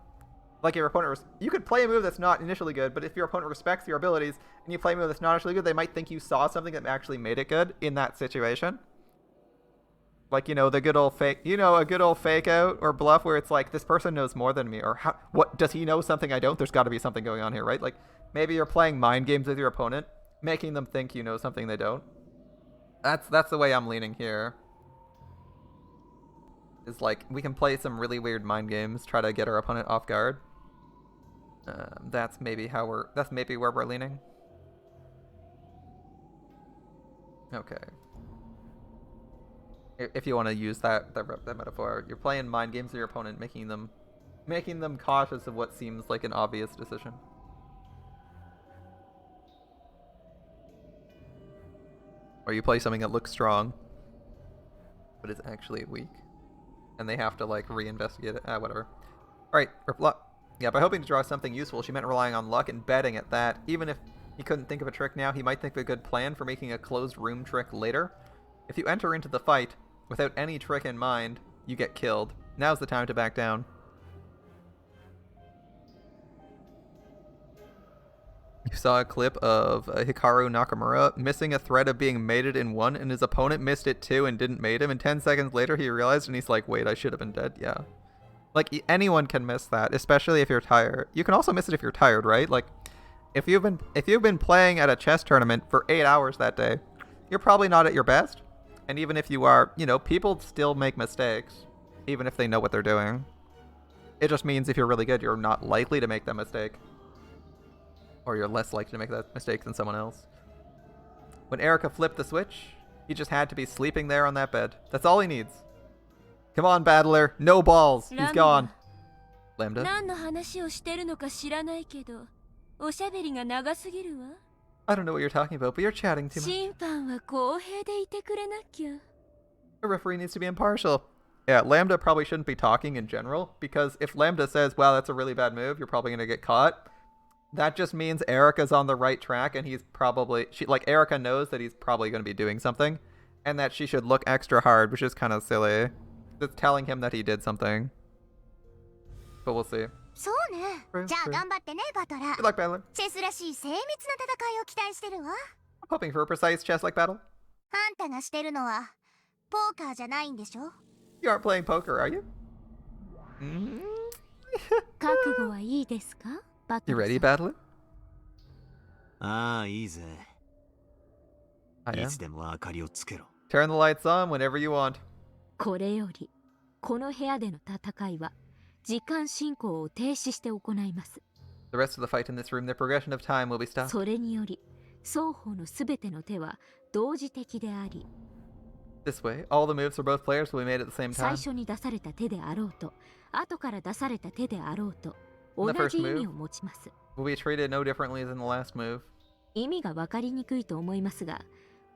like your opponent, you could play a move that's not initially good, but if your opponent respects your abilities and you play a move that's not initially good, they might think you saw something that actually made it good in that situation. Like, you know, the good old fake, a good old fake out or bluff where it's like, this person knows more than me, or what does he know something I don't? There's got to be something going on here, right? Like, maybe you're playing mind games with your opponent, making them think you know something they don't. That's the way I'm leaning here. Is like, we can play some really weird mind games, try to get our opponent off guard. That's maybe where we're leaning. Okay. If you want to use that metaphor, you're playing mind games with your opponent, making them cautious of what seems like an obvious decision. Or you play something that looks strong, but is actually weak, and they have to like reinvestigate it. Whatever. All right. Yeah, by hoping to draw something useful, she meant relying on luck and betting at that. Even if he couldn't think of a trick now, he might think of a good plan for making a closed room trick later. If you enter into the fight without any trick in mind, you get killed. Now's the time to back down. You saw a clip of Hikaru Nakamura missing a thread of being mated in one, and his opponent missed it too and didn't mate him, and 10 seconds later he realized, and he's like, wait, I should have been dead. Yeah. Like, anyone can miss that, especially if you're tired. You can also miss it if you're tired, right? Like, if you've been playing at a chess tournament for 8 hours that day, you're probably not at your best. And even if you are, people still make mistakes, even if they know what they're doing. It just means if you're really good, you're not likely to make that mistake. Or you're less likely to make that mistake than someone else. When Erica flipped the switch, he just had to be sleeping there on that bed. That's all he needs. Come on, Battler. No balls. He's gone. Lambda? 何の話をしてるのか知らないけど、おしゃべりが長すぎるわ。 I don't know what you're talking about, but you're chatting too much. 審判は公平でいてくれなきゃ。A referee needs to be impartial. Yeah, Lambda probably shouldn't be talking in general, because if Lambda says, wow, that's a really bad move, you're probably going to get caught, that just means Erica's on the right track, and he's probably... Erica knows that he's probably going to be doing something, and that she should look extra hard, which is kind of silly. It's telling him that he did something. But we'll see. そうね。 True, じゃあ true. 頑張ってね、バトラ Good luck, Battler. チェスらしい精密な戦いを期待してるわ。 I'm hoping for a precise chess-like battle. あんたがしてるのはポーカーじゃないんでしょ？ You aren't playing poker, are you? Mm-hmm. 覚悟はいいですか、バト You ラ ready, さん。 Battler? ああ、いいぜ。 I い am. つでも明かりをつけろ。 Turn the lights on whenever you want. これよりこの部屋での戦いは時間進行を停止して行います。 The rest of the fight in this room, the progression of time will be stopped. それにより双方のすべての手は同時的であり、 This way, all the moves for both players will be made at the same 最 time. 初に出された手であろうと後から出された手であろうと The 同 first じ意 move 味を持ちます。 will be treated no differently than the last move. 意味が分かりにくいと思いますが、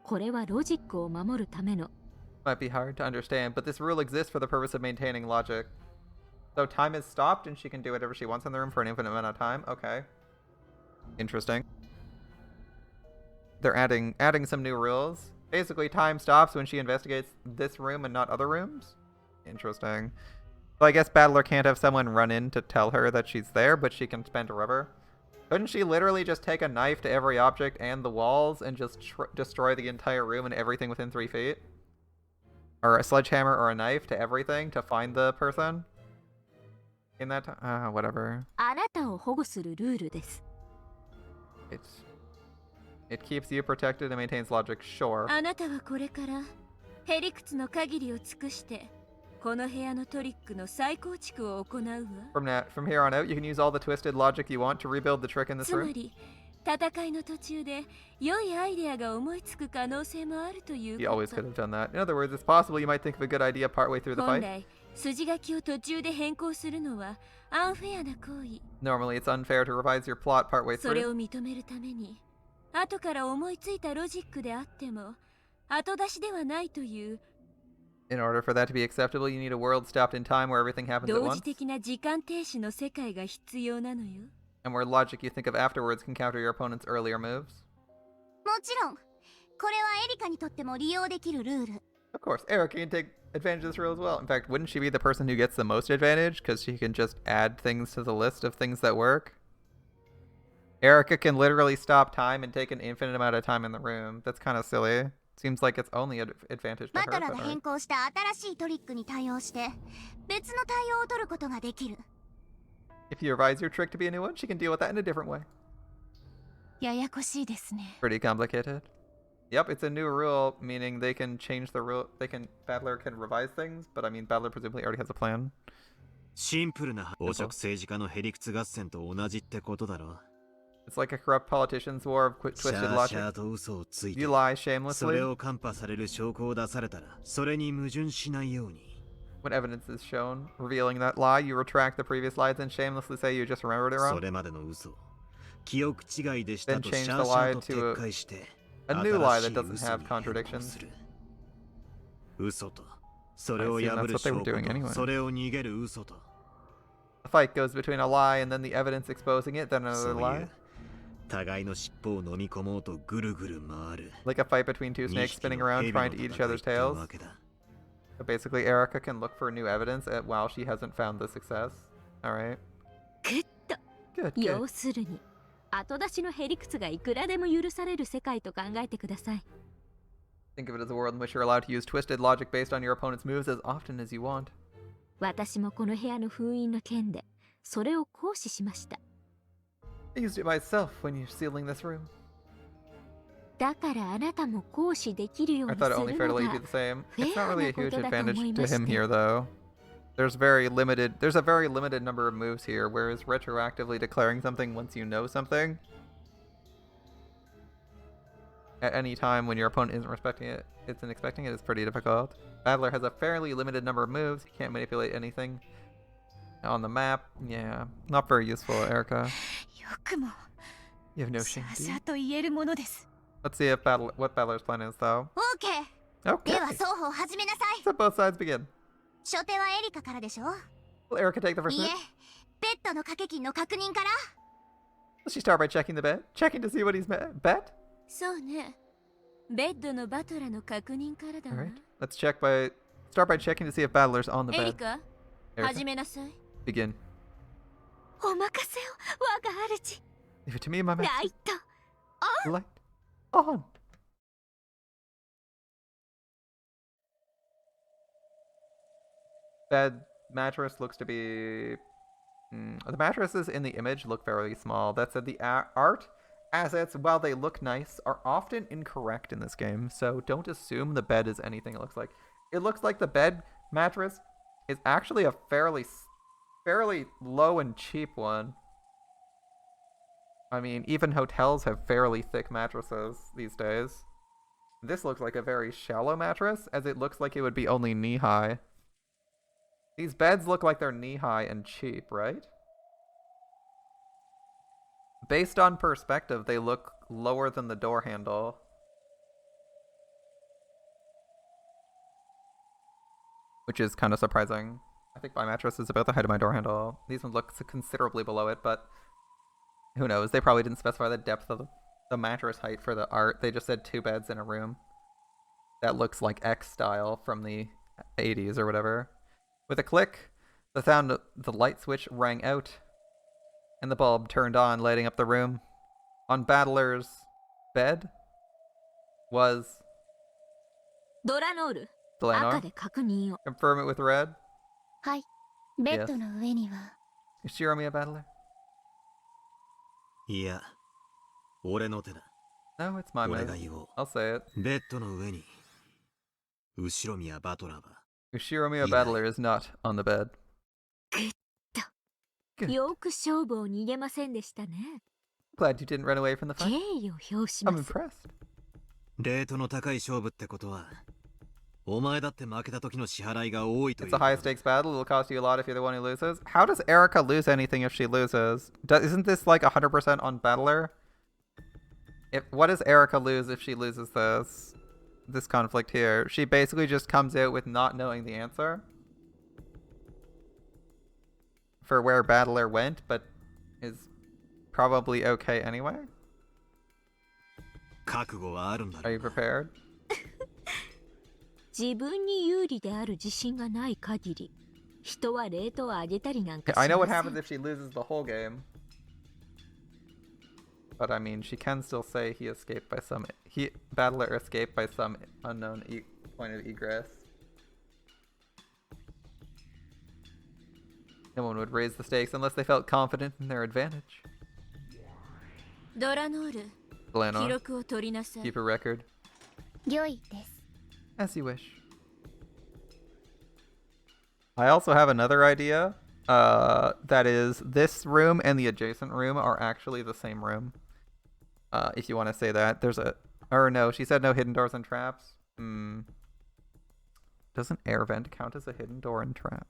これはロジックを守るための Might be hard to understand, but this rule exists for the purpose of maintaining logic. So time is stopped and she can do whatever she wants in the room for an infinite amount of time? Okay. Interesting. They're adding some new rules. Basically, time stops when she investigates this room and not other rooms? Interesting. So I guess Battler can't have someone run in to tell her that she's there, but she can spend a rubber. Couldn't she literally just take a knife to every object and the walls and just destroy the entire room and everything within 3 feet? Or a sledgehammer or a knife to everything to find the person? In that time? Whatever. あなたを保護するルールです。 It keeps you protected and maintains logic, sure. あなたはこれからへりくつの限りを尽くしてこの部屋のトリックの再構築を行うわ。 From here on out, you can use all the twisted logic you want to rebuild the trick in this つま room. り戦いの途中で良いアイデアが思いつく可能性もあるという You こ always と could have done that. In other words, it's possible you might think of a good idea partway through the 本 fight. 来筋書きを途中で変更するのはアンフェアな行為。 Normally, it's unfair to revise your plot partway それ through. を認めるために後から思いついたロジックであっても後出しではないという In order for that to be acceptable, you need a world stopped in time where everything happens at 同 once, 時的な時間停止の世界が必要なのよ。 and where logic you think of afterwards can counter your opponent's earlier moves. もちろんこれはエリカにとっても利用できるルール。 Of course, Erica can take advantage of this rule as well. In fact, wouldn't she be the person who gets the most advantage? Because she can just add things to the list of things that work. Erica can literally stop time and take an infinite amount of time in the room. That's kind of silly. Seems like it's only an advantage to バ her. トラ But が alright. 変更した新しいトリックに対応して別の対応を取ることができる。 If you revise your trick to be a new one, she can deal with that in a different way. ややこしいですね。 Pretty complicated. Yep, it's a new rule, meaning they can change the rule. Battler can revise things, but I mean, Battler presumably already has a plan. シンプルな汚職政治家のへりくつ合戦と同じってことだろ。 It's like a corrupt politician's war of シ twisted ャーシャー logic. と嘘をついて You lie それ shamelessly をカンパされる証拠を出されたらそれに矛盾しないように。 when evidence is shown revealing that lie. You retract the previous lies and shamelessly say you just remembered it そ wrong. れまでの嘘記憶違いでしたと Then change シ the ャーシャ lie ーと to 撤回して A new lie 新 that しい doesn't 嘘 have に変更 contradictions. する。嘘とそれ I を assume 破 that's る what they 証 were 拠 doing と anyway. それを逃げる嘘と The fight goes between a lie and then the evidence exposing it, then そ another うい lie. う互いの尻尾を飲み込もうとぐるぐる回る Like a fight between two 2 snakes 匹 spinning の around 蛇の trying to eat each 戦い other's ってわ tails. けだ。 So basically, Erica can look for new evidence while she hasn't found the success. Alright. グッと Good, 要 good. するに後出しのへりくつがいくらでも許される世界と考えてください。 Think of it as a world in which you're allowed to use twisted logic based on your opponent's moves as often as you want. 私もこの部屋の封印の件でそれを行使しました。 I used it myself when you're sealing this room. だからあなたも行使できるよう I にす thought る it の only fair to が let you do the same. It's not really a huge フェアなことだと advantage 思い to まして him here, though. There's a very limited number of moves here, whereas retroactively declaring something once you know something at any time when your opponent isn't expecting it is pretty difficult. Battler has a fairly limited number of moves. He can't manipulate anything on the map. Yeah, not very useful, Erica. よくも You have no シャ shame. ーシャーと言えるものです。 Let's see if what Battler's plan is, though. オーケー。Okay. では双方始めなさい。 So both sides begin. 初手はエリカからでしょ。 Will Erica take the first いえ move? ベッドの掛け金の確認から。 Will she start by checking the bed? Checking to see what he's bet? そうね。ベッドのバトラの確認からだわ。 Alright. Let's start by checking to see if Battler's on the エリ bed. カ、 Erica? 始めなさい。 Begin. お任せを我が主。 Leave it to me, my master. ライト Light on. Bed mattress looks to be. The mattresses in the image look fairly small. That said, the art assets, while they look nice, are often incorrect in this game. So don't assume the bed is anything it looks like. It looks like the bed mattress is actually a fairly low and cheap one. I mean, even hotels have fairly thick mattresses these days. This looks like a very shallow mattress, as it looks like it would be only knee-high. These beds look like they're knee-high and cheap, right? Based on perspective, they look lower than the door handle. Which is kind of surprising. I think my mattress is about the height of my door handle. These ones look considerably below it, but who knows? They probably didn't specify the depth of the mattress height for the art. They just said 2 beds in a room. That looks like X style from the 80s or whatever. With a click, the light switch rang out, and the bulb turned on, lighting up the room. On Battler's bed was ドラノール Delanor. 赤で確認を。 Confirm it with red. はい。ベッドの上には You sure me a Battler? いや、俺の手だ。 No, it's my 俺 move. が言おう。 I'll say it. ベッドの上に、後ろ宮バトラーは、 Ushiromiya Yeah. Battler is not on the bed. よく勝負を逃げませんでしたね。 Glad you didn't run away from the 敬 fight. 意を表し I'm ます。 impressed. レートの高い勝負ってことは、お前だって負けた時の支払いが多いとい It's う a high stakes battle. It'll cost you a lot if you're the one who loses. How does Erica lose anything if she loses? Isn't this like 100% on Battler? What does Erica lose if she loses this conflict here? She basically just comes out with not knowing the answer for where Battler went, but is probably okay anyway. 覚悟はあるんだ Are ろ you うな。 prepared? 自分に有利である自信がない限り、人はレートを上げたりなんかしま I せ know ん。 what happens if she loses the whole game. But I mean, she can still say he escaped by some... Battler escaped by some unknown point of egress. No one would raise the stakes unless they felt confident in their advantage. ドラノール、記 Delanor, 録を取りなさい。 keep a record. 良いです。 As you wish. I also have another idea. That is, this room and the adjacent room are actually the same room. If you want to say that. There's a... Or no, she said no hidden doors and traps. Doesn't air vent count as a hidden door and trap?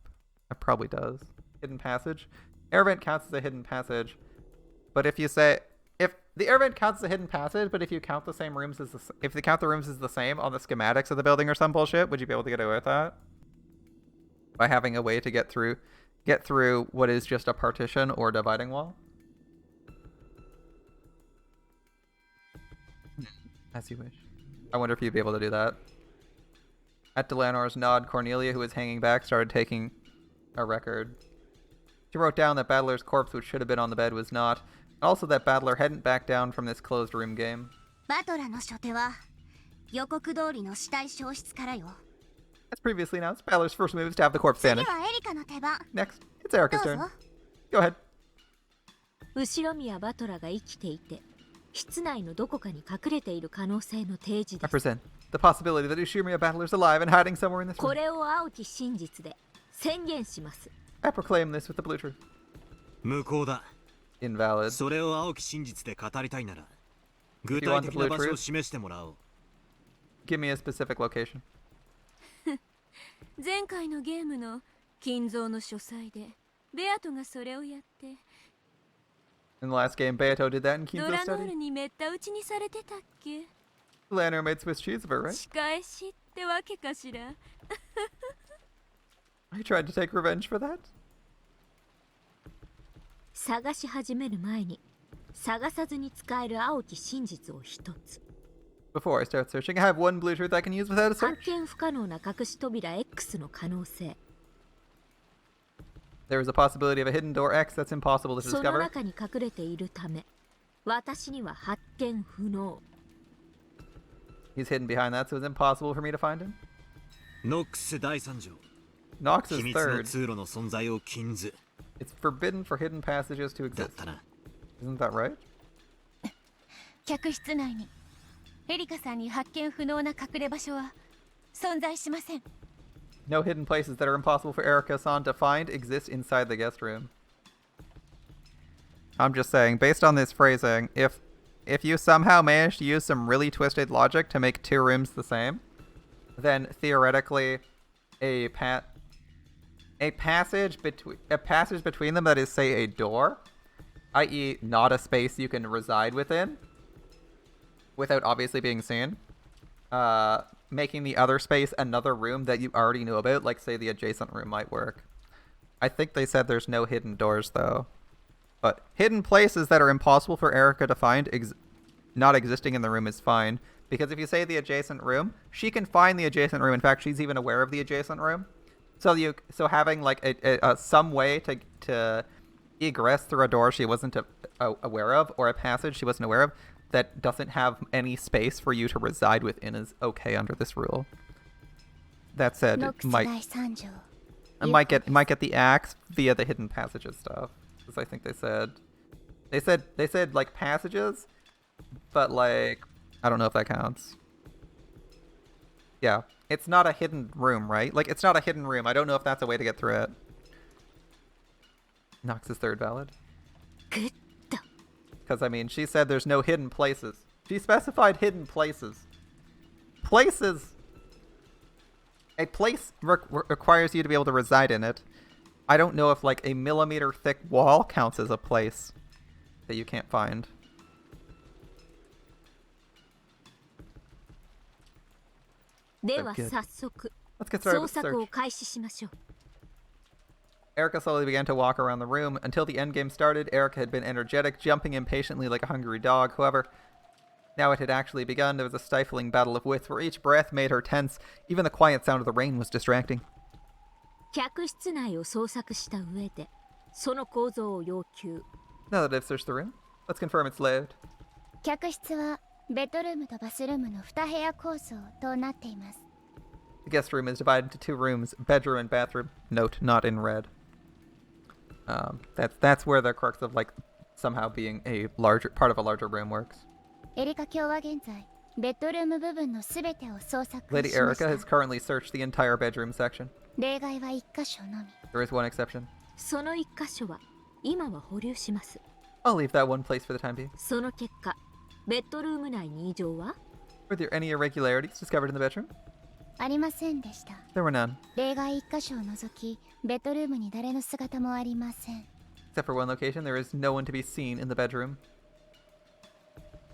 It probably does. Hidden passage? Air vent counts as a hidden passage. But if you say... If the air vent counts as a hidden passage, but if you count the same rooms as if they count the rooms as the same on the schematics of the building or some bullshit, would you be able to get away with that? By having a way to get through what is just a partition or dividing wall? As you wish. I wonder if you'd be able to do that. At Delanor's nod, Cornelia, who was hanging back, started taking a record. She wrote down that Battler's corpse, which should have been on the bed, was not. Also that Battler hadn't backed down from this closed room game. バトラの初手は予告通りの死体消失からよ。 As previously announced, Battler's first move is to have the corpse 次 vanish. はエリカの手番。 Next, it's Erica's どう turn. ぞ。 Go ahead. 後ろ宮バトラが生きていて、室内のどこかに隠れている可能性の提示 I です。 present the possibility that Ushiromiya Battler's alive and hiding somewhere in this こ room. れを青き真実で宣言します。 I proclaim this with the blue truth. 無効だ。 Invalid. それを青き真実で語りたいなら、具 You want 体 the 的な blue 場所を truth? 示してもらおう。 Give me a specific location. 前回のゲームの金蔵の書斎で、ベアトがそれをやって、 In the last game, Beato did that in ド Kinzo's ラノール study. にめった打ちにされてたっけ？ Delanor made Swiss cheese of her, right? 仕返しっってわけかしら。Are you trying to take revenge for that? 探し始める前に探さずに使える青き真実を一つ。 Before I start searching, I have one blue truth I can use without a 発 search. 見不可能な隠し扉 X の可能性。 There is a possibility of a hidden door X that's impossible to その discover. 中に隠れているため、私には発見不能。 He's hidden behind that, so it's impossible for me to find him. ノックス第3条 Nox 秘 is 密の third. 通路の存在を禁ず It's forbidden for hidden passages to だっ exist. たな。 Isn't that right? 客室内にエリカさんに発見不能な隠れ場所は存在しません。 No hidden places that are impossible for Erika-san to find exist inside the guest room. I'm just saying, based on this phrasing, if you somehow manage to use some really twisted logic to make two rooms the same, then theoretically a passage between them that is, say, a door, i.e. not a space you can reside within without obviously being seen, making the other space another room that you already knew about, like say the adjacent room might work. I think they said there's no hidden doors though. But hidden places that are impossible for Erika to find not existing in the room is fine. Because if you say the adjacent room, she can find the adjacent room. In fact, she's even aware of the adjacent room. So having like a some way to egress through a door she wasn't aware of, or a passage she wasn't aware of, that doesn't have any space for you to reside within is okay under this rule. That said, Nox it might 第3条 might get the axe via the hidden passages stuff. As I think they said like passages, but like I don't know if that counts. Yeah, it's not a hidden room, right? Like it's not a hidden room. I don't know if that's a way to get through it. Nox is third valid. グッド。 Because, I mean, she said there's no hidden places. She specified hidden places. Places! A place requires you to be able to reside in it. I don't know if, like, a millimeter thick wall counts as a place that you can't find. Let's get started 捜 with the 索を search. 開始しましょう。 Erika slowly began to walk around the room. Until the endgame started, Erika had been energetic, jumping impatiently like a hungry dog. However, now it had actually begun. There was a stifling battle of wits where each breath made her tense. Even the quiet sound of the rain was distracting. 客室内を捜索した上で、その構造を要求。 Now that I've searched the room, let's confirm it's layout. 客室はベッドルームとバスルームの2部屋構造となっています。 The guest room is divided into two rooms, bedroom and bathroom. Note, not in red. That's where the crux of like somehow being a larger part of a larger room works. エリカ卿は現在ベッドルーム部分のすべてを捜索 Lady しまし Erika た。 has currently searched the entire bedroom section. 例外は1箇所のみ。 There is one exception. その一箇所は今は保留します。 I'll leave that one place for the time being. その結果、ベッドルーム内に異常は？ Were there any irregularities discovered in the bedroom? ありませんでした。 There were none, 例外1箇所を除き、ベッドルームに誰の姿もありません。 except for one location. There is no one to be seen in the bedroom.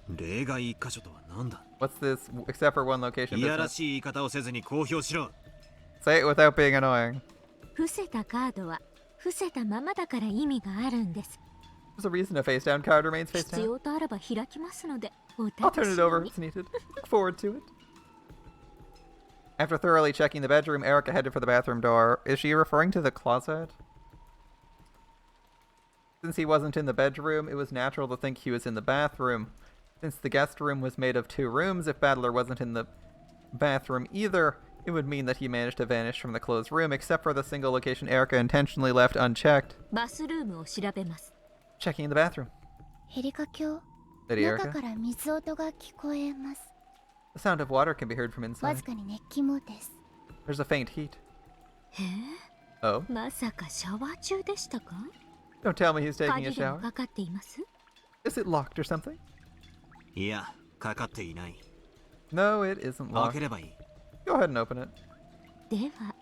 例外一箇所とは何だ。 What's this? Except for one location. いやら business? しい言い方をせずに公表しろ。 Say it without being annoying. 伏せたカードは伏せたままだから意味があるんです。 There's a reason a face down card remains face 必 down. 要とあれば開きますので、お I'll 楽 turn し it over み if に。 it's needed. Look forward to it. After thoroughly checking the bedroom, Erika headed for the bathroom door. Is she referring to the closet? Since he wasn't in the bedroom, it was natural to think he was in the bathroom. Since the guest room was made of two rooms, if Battler wasn't in the bathroom either, it would mean that he managed to vanish from the closed room, except for the single location Erika intentionally left unchecked. バスルームを調べます。 Checking the bathroom. エリカ卿、 Lady 中 Erika. から水音が聞こえます。 The sound of water can be heard from わ inside. ずかに熱気もです。 There's a faint heat. へえ、 Oh? まさかシャワー中でしたか？ Don't tell me he's taking 鍵 a でも shower. かかっています？ Is it locked or something? いや、かかっていない。 No, it isn't 開 locked. ければいい。 Go ahead and open it. では、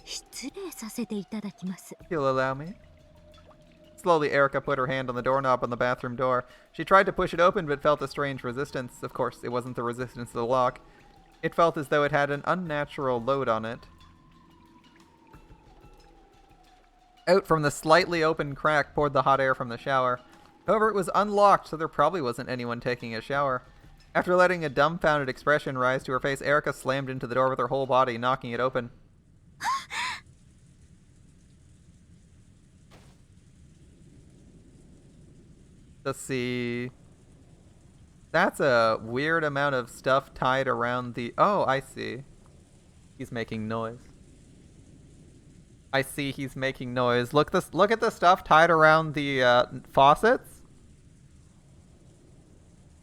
失礼させていただきます。 You'll allow me? Slowly, Erika put her hand on the doorknob on the bathroom door. She tried to push it open, but felt a strange resistance. Of course, it wasn't the resistance of the lock. It felt as though it had an unnatural load on it. Out from the slightly open crack poured the hot air from the shower. However, it was unlocked, so there probably wasn't anyone taking a shower. After letting a dumbfounded expression rise to her face, Erica slammed into the door with her whole body, knocking it open. Let's see. That's a weird amount of stuff tied around the... Oh, I see. He's making noise. I see he's making noise. Look at the stuff tied around the faucets.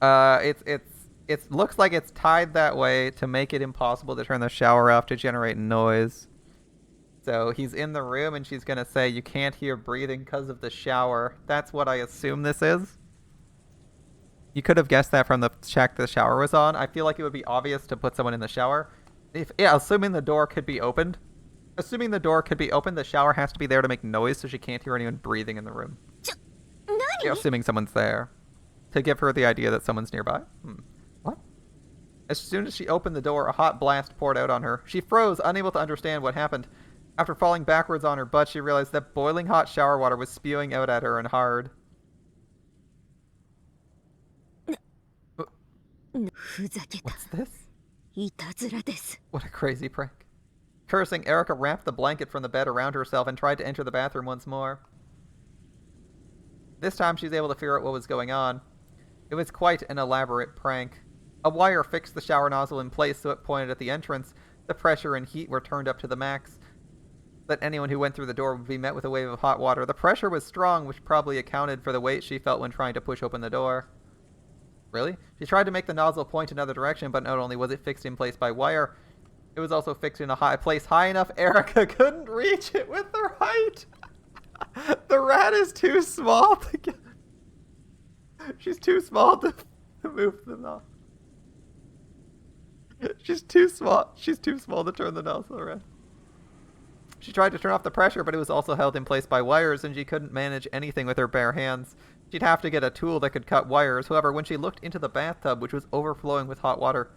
It looks like it's tied that way to make it impossible to turn the shower off to generate noise. So he's in the room and she's gonna say you can't hear breathing because of the shower. That's what I assume this is. You could have guessed that from the check the shower was on. I feel like it would be obvious to put someone in the shower. Assuming the door could be opened. Assuming the door could be opened, the shower has to be there to make noise so she can't hear anyone breathing in the room. Yeah, assuming someone's there. To give her the idea that someone's nearby. What? As soon as she opened the door, a hot blast poured out on her. She froze, unable to understand what happened. After falling backwards on her butt, she realized that boiling hot shower water was spewing out at her and hard. What's this? What a crazy prank. Cursing, Erica wrapped the blanket from the bed around herself and tried to enter the bathroom once more. This time she's able to figure out what was going on. It was quite an elaborate prank. A wire fixed the shower nozzle in place so it pointed at the entrance. The pressure and heat were turned up to the max. That anyone who went through the door would be met with a wave of hot water. The pressure was strong, which probably accounted for the weight she felt when trying to push open the door. Really? She tried to make the nozzle point another direction, but not only was it fixed in place by wire, it was also fixed in a place high enough Erica couldn't reach it with her height. The rat is too small to get... She's too small to move the nozzle. She's too small to turn the nozzle around. She tried to turn off the pressure, but it was also held in place by wires, and she couldn't manage anything with her bare hands. She'd have to get a tool that could cut wires. However, when she looked into the bathtub, which was overflowing with hot water,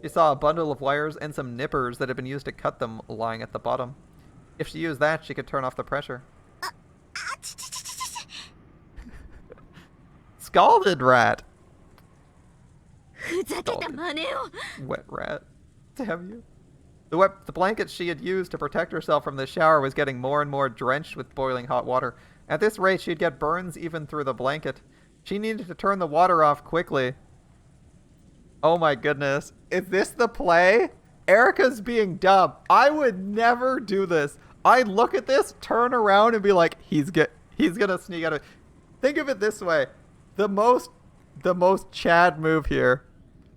she saw a bundle of wires and some nippers that had been used to cut them lying at the bottom. If she used that, she could turn off the pressure. Scalded rat! Wet rat. Damn you. The blanket she had used to protect herself from the shower was getting more and more drenched with boiling hot water. At this rate, she'd get burns even through the blanket. She needed to turn the water off quickly. Oh my goodness. Is this the play? Erica's being dumb. I would never do this. I'd look at this, turn around, and be like, he's gonna sneak out of it. Think of it this way. The most Chad move here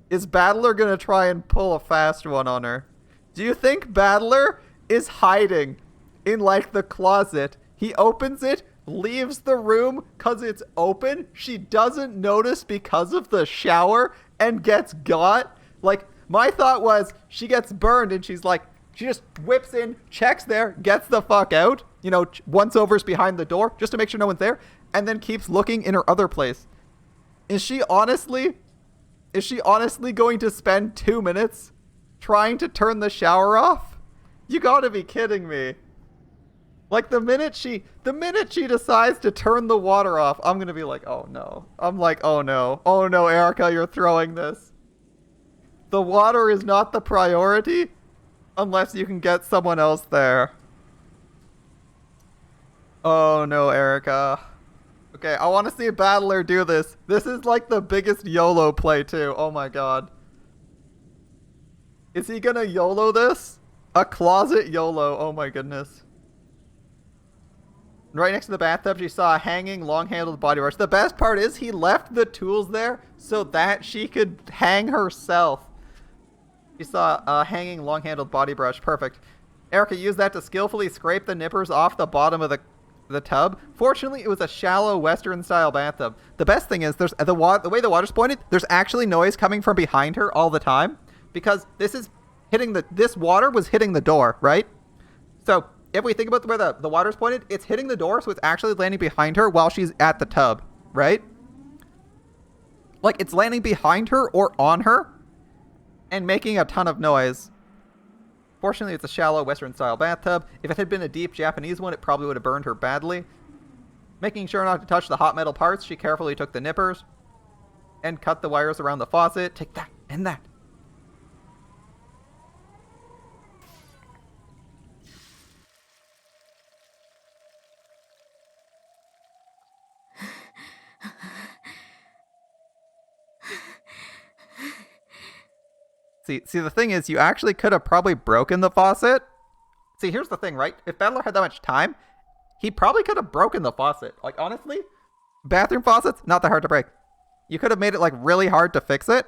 is Battler gonna try and pull a fast one on her. Do you think Battler is hiding in, like, the closet? He opens it, leaves the room because it's open. She doesn't notice because of the shower and gets got. Like, my thought was she gets burned and she's like, she just whips in, checks there, gets the fuck out. You know, once over's behind the door just to make sure no one's there, and then keeps looking in her other place. Is she honestly going to spend 2 minutes trying to turn the shower off? You gotta be kidding me. Like, the minute she decides to turn the water off, I'm gonna be like, oh no. I'm like, oh no, Erica, you're throwing this. The water is not the priority unless you can get someone else there. Oh no, Erica. Okay, I want to see a Battler do this. This is like the biggest YOLO play too. Oh my god. Is he gonna YOLO this? A closet YOLO. Oh my goodness. Right next to the bathtub, she saw a hanging, long-handled body brush. The best part is he left the tools there so that she could hang herself. She saw a hanging, long-handled body brush. Perfect. Erica used that to skillfully scrape the nippers off the bottom of the tub. Fortunately, it was a shallow Western-style bathtub. The best thing is, the way the water's pointed, there's actually noise coming from behind her all the time because this water was hitting the door, right? So if we think about where the water's pointed, it's hitting the door, so it's actually landing behind her while she's at the tub, right? Like, it's landing behind her or on her. and making a ton of noise. Fortunately, it's a shallow Western-style bathtub. If it had been a deep Japanese one, it probably would have burned her badly. Making sure not to touch the hot metal parts, she carefully took the nippers and cut the wires around the faucet. Take that and that. See, the thing is, you actually could have probably broken the faucet. See, here's the thing, right? If Battler had that much time, he probably could have broken the faucet. Like, honestly, bathroom faucets, not that hard to break. You could have made it, like, really hard to fix it.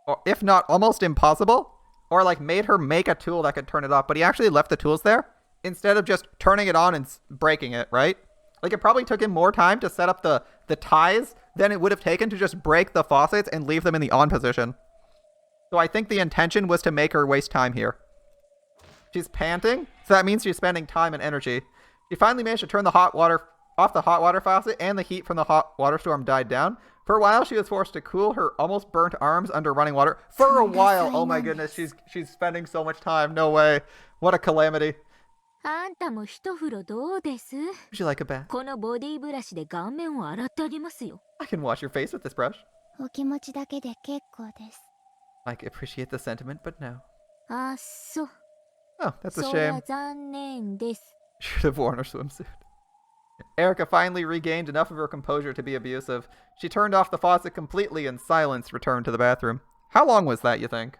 Or if not, almost impossible. Or, like, made her make a tool that could turn it off. But he actually left the tools there instead of just turning it on and breaking it, right? Like, it probably took him more time to set up the ties than it would have taken to just break the faucets and leave them in the on position. So I think the intention was to make her waste time here. She's panting, so that means she's spending time and energy. She finally managed to turn the hot water off the hot water faucet, and the heat from the hot water storm died down. For a while, she was forced to cool her almost burnt arms under running water. For a while, oh my goodness, she's spending so much time. No way. What a calamity. あんたも一風呂どうです Would you like a bath? このボディブラシで顔面を洗ってあげますよ。I can wash your face with this brush. お気持ちだけで結構です。I appreciate the sentiment, but no. あっそ。 Oh, that's a そりゃ shame. 残念です。 Should have worn her swimsuit. Erica finally regained enough of her composure to be abusive. She turned off the faucet completely and silence returned to the bathroom. How long was that, you think?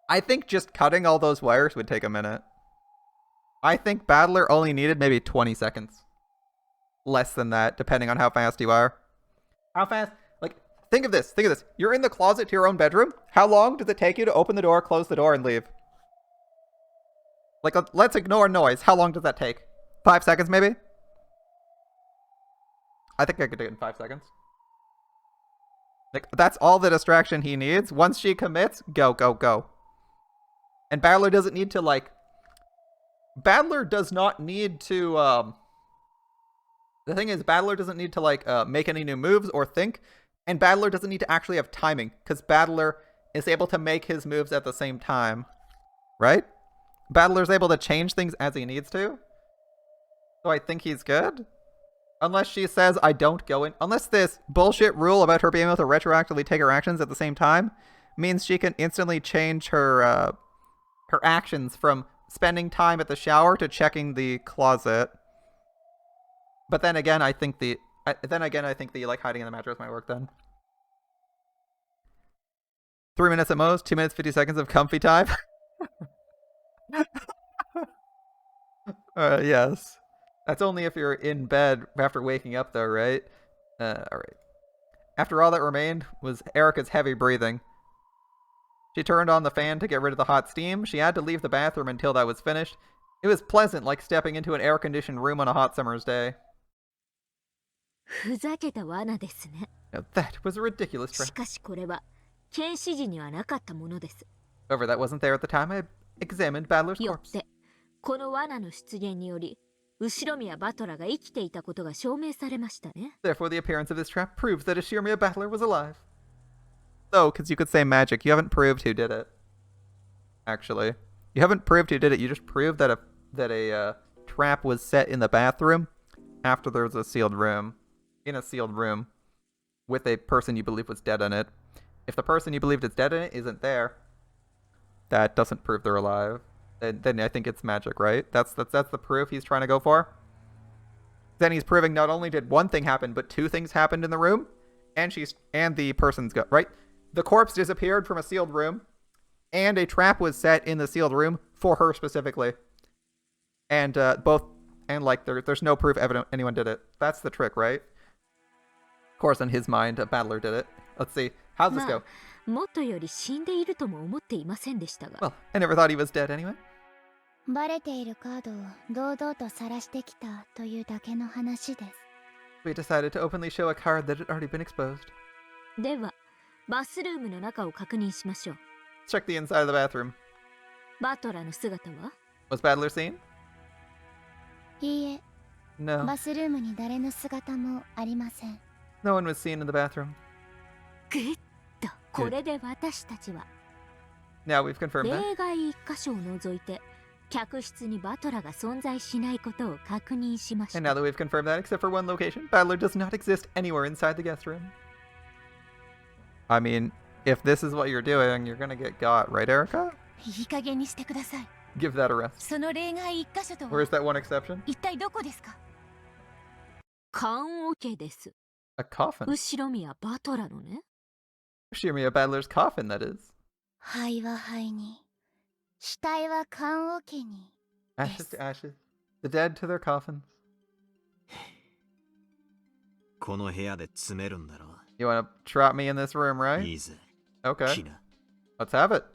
I think just cutting all those wires would take a minute. I think Battler only needed maybe 20 seconds. Less than that, depending on how fast you are. How fast? Like, think of this. You're in the closet to your own bedroom. How long does it take you to open the door, close the door, and leave? Like, let's ignore noise. How long does that take? 5 seconds, maybe? I think I could do it in 5 seconds. Like, that's all the distraction he needs. Once she commits, go, go, go. And Battler doesn't need to, like... Battler does not need to, The thing is, Battler doesn't need to, like, make any new moves or think. And Battler doesn't need to actually have timing. Because Battler is able to make his moves at the same time. Right? Battler's able to change things as he needs to. So I think he's good. Unless she says, I don't go in... Unless this bullshit rule about her being able to retroactively take her actions at the same time means she can instantly change her, her actions from spending time at the shower to checking the closet. But then again, I think the... like, hiding in the mattress might work then. 3 minutes at most, 2 minutes, 50 seconds of comfy time. Yes. That's only if you're in bed after waking up, though, right? Alright. After all that remained was Erica's heavy breathing. She turned on the fan to get rid of the hot steam. She had to leave the bathroom until that was finished. It was pleasant, like stepping into an air-conditioned room on a hot summer's day. ふざけた罠ですね。 Now that was a ridiculous し trap. かしこれは検視時にはなかったものです。 However, that wasn't there at the time I examined Battler's よっ corpse. てこの罠の出現により後宮バトラが生きていたことが証明されましたね。 Therefore, the appearance of this trap proves that Ashirmia Battler was alive. So, because you could say magic, you haven't proved who did it. Actually. You haven't proved who did it, you just proved that a trap was set in the bathroom after there was a sealed room. In a sealed room. With a person you believe was dead in it. If the person you believed is dead in it isn't there, that doesn't prove they're alive. Then I think it's magic, right? That's the proof he's trying to go for. Then he's proving not only did one thing happen, but two things happened in the room, and the person's go right. The corpse disappeared from a sealed room, and a trap was set in the sealed room for her specifically. And there's no proof evident anyone did it. That's the trick, right? Of course, in his mind, a battler did it. Let's see. How's this go? もとより死んでいるとも思っていませんでしたが。 Well, I never thought he was dead anyway. バレているカードを堂々と晒してきたというだけの話です。We decided to openly show a card that had already been exposed. では、バスルームの中を確認しましょう。 Let's check the inside of the bathroom. バトラの姿は Was Battler seen? いいえ、 No. バスルームに誰の姿もありません。 No one was seen in the bathroom. グッとこれで私たちは Now we've confirmed that. 例外1箇所を除いて客室にバトラが存在しないことを確認しまし And now た。 that we've confirmed that, except for one location, Battler does not exist anywhere inside the guest room. I mean, if this is what you're doing, you're gonna get got, right, Erica? いい加減にしてください。 Give that a rest. その例外1箇所とは Where's that one exception? 一体どこですか？棺桶です。 A coffin. 後ろ宮バトラのね。 Shirmiya Battler's coffin, that is. 灰は灰に、死体は棺桶に。 Ashes to ashes. The dead to their coffins. この部屋で詰めるんだろ。 You wanna trap me in this room, right? いいぜ。 Okay. キナ。 Let's have it.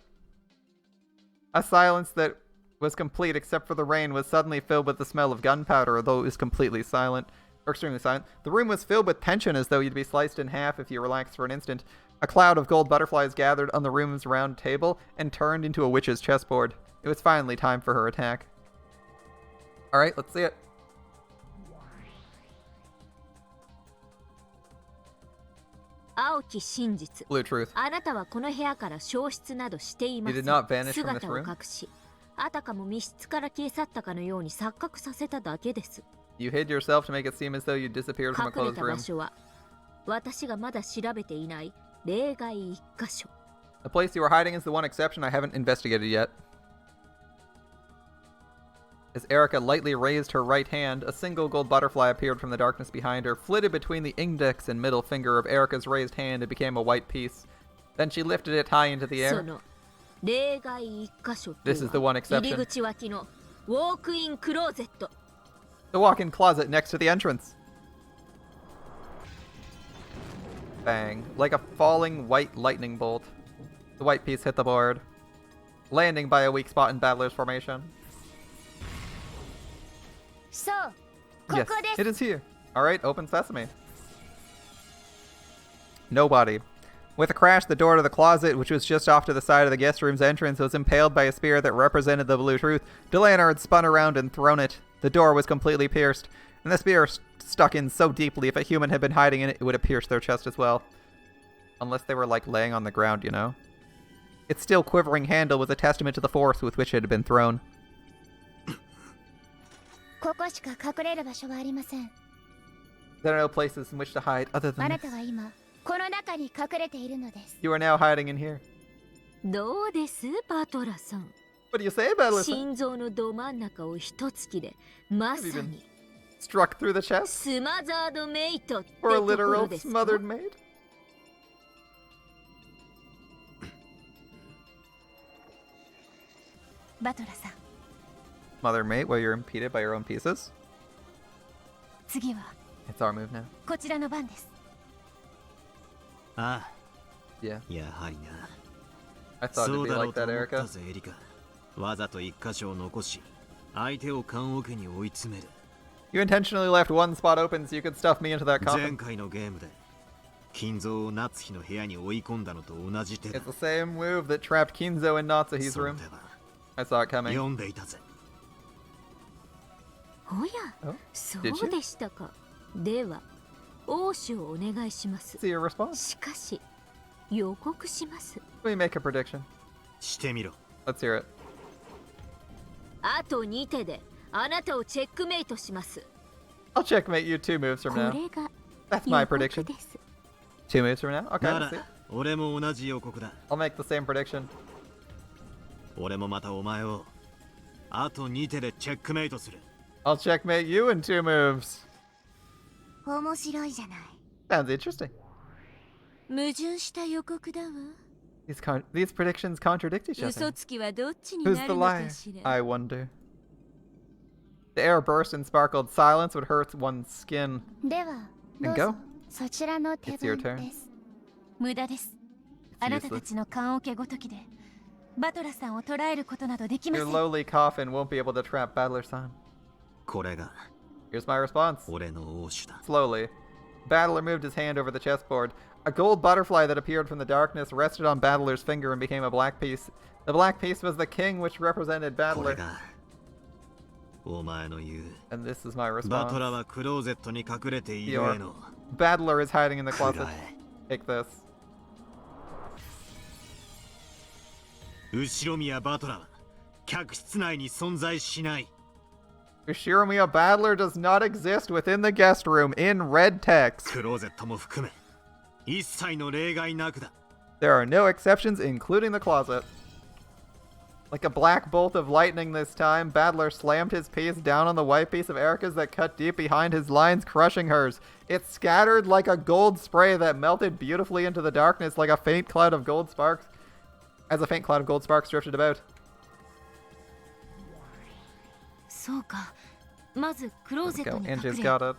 A silence that was complete except for the rain was suddenly filled with the smell of gunpowder, although it was completely silent, or extremely silent. The room was filled with tension as though you'd be sliced in half if you relaxed for an instant. A cloud of gold butterflies gathered on the room's round table and turned into a witch's chessboard. It was finally time for her attack. Alright, let's see it. 青き真実。 Blue truth. あなたはこの部屋から消失などしていませ You ん。 did not vanish from this 姿を room? 隠し、あたかも密室から消え去ったかのように錯覚させただけです。 You hid yourself to make it seem as though you disappeared from a 隠れ closed た場 room. 所は私がまだ調べていない例外1箇所。 The place you were hiding is the one exception I haven't investigated yet. As Erica lightly raised her right hand, a single gold butterfly appeared from the darkness behind her, flitted between the index and middle finger of Erica's raised hand, and became a white piece. Then she lifted it high into the そ air. の例外1箇所と This is the は one exception. 入り口脇のウォークインクローゼット。 The walk-in closet next to the entrance. Bang. Like a falling white lightning bolt. The white piece hit the board, landing by a weak spot in Battler's formation. そう、こ Yes, こです。 it is here. Alright, open sesame. Nobody. With a crash, the door to the closet, which was just off to the side of the guest room's entrance, was impaled by a spear that represented the blue truth. Delanor had spun around and thrown it. The door was completely pierced, and the spear stuck in so deeply if a human had been hiding in it, it would have pierced their chest as well. Unless they were, like, laying on the ground, you know? Its still quivering handle was a testament to the force with which it had been thrown. ここしか隠れる場所はありません。 There are no places in which to hide other あ than なた this. は今、この中に隠れているのです You are now hiding in here. どうですバトラさん。 What do you say, Battler? 心臓のど真ん中を一突きでまさに Struck through the chest? スマザードメイトってと Or a ころ literal ですか。 smothered maid? バトラさん、 Mother mate, while you're impeded by your own pieces? 次は It's our move now. こちらの番です。あ Yeah. あ、やはりな。 I thought そ it'd う be だろう like と that, 思った Erica. ぜ、エリカ。わざと一箇所を残し、相手を棺桶に追い詰める。 You intentionally left one spot open so you could stuff me into that 前 coffin. 回のゲームで、金蔵を夏日の部屋に追い込んだのと同じ手だ It's。the same move that trapped Kinzo in Natsuhi's その room. 手は I saw it coming. 読んでいたぜ。おや Oh, そ did you? うでしたか。では応酬をお願いします。 See your response. しかし予告します。 Let me make a prediction. してみろ。 Let's hear it. あと2手であなたをチェックメイトします。 I'll checkmate you 2 moves こ from now. れが That's 予 my 告 prediction. です。 2 moves from now? Okay, な let's see. ら、俺も同じ予告だ。 I'll make the same prediction. 俺もまたお前を、あと2手でチェックメイトする。 I'll checkmate you in 2 moves. 面白いじゃない。 Sounds interesting. 矛盾した予告だわ。 These predictions contradict each 嘘 other. つきはどっちに Who's な the るのか liar? しら。 I wonder. The air burst and sparkled. Silence would hurt one's skin. では、ど And うぞ go. そちらの手 It's your 番 turn. です。無駄です。あなたたちの棺桶ごときでバトラさんを捕らえることなどできませ Your ん。 lowly coffin won't be able to trap Battler-san. これが Here's my response. 俺の応酬だ。 Slowly, Battler moved his hand over the chessboard. A gold butterfly that appeared from the darkness rested on Battler's finger and became a black piece. The black piece was the king, which represented これ Battler. がお前の言う And this is my バトラ response. はクローゼットに隠れているへの Battler is hiding in the く closet. らえ。 Take this. 後ろ宮バトラーは客室内に存在しない。 Ushiromiya Battler does not exist within the guest room in red text. クローゼットも含め一切の例外なくだ。 There are no exceptions, including the closet. Like a black bolt of lightning this time, Battler slammed his piece down on the white piece of Erika's that cut deep behind his lines, crushing hers. It scattered like a gold spray that melted beautifully into the darkness like a faint cloud of gold sparks. As a faint cloud of gold sparks drifted about. そうか。まずクロー Let's ゼット go. に隠 Angie's れ、 got it.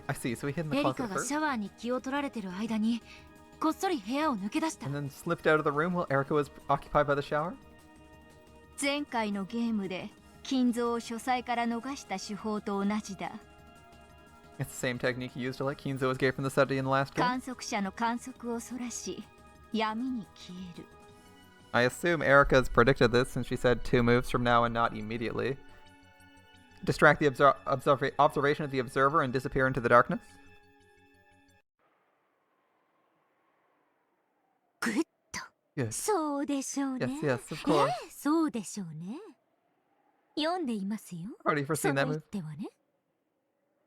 I see. So we hid in the エリ closet カが first. シャワーに気を取られてる間にこっそり部屋を抜け出した。 And then slipped out of the room while Erika was occupied by the shower. 前回のゲームで金蔵を書斎から逃した手法と同じだ。 It's the same technique he used to let Kinzo escape from the study in the last game. 観測者の観測をそらし闇に消える。 I assume Erika's predicted this since she said 2 moves from now and not immediately. Distract the observation of the observer and disappear into the darkness. グッと Yes. そうでしょうね Yes, yes, of course. そうでしょうね読んでいますよ Already そ foreseen の that 言っ move. てはね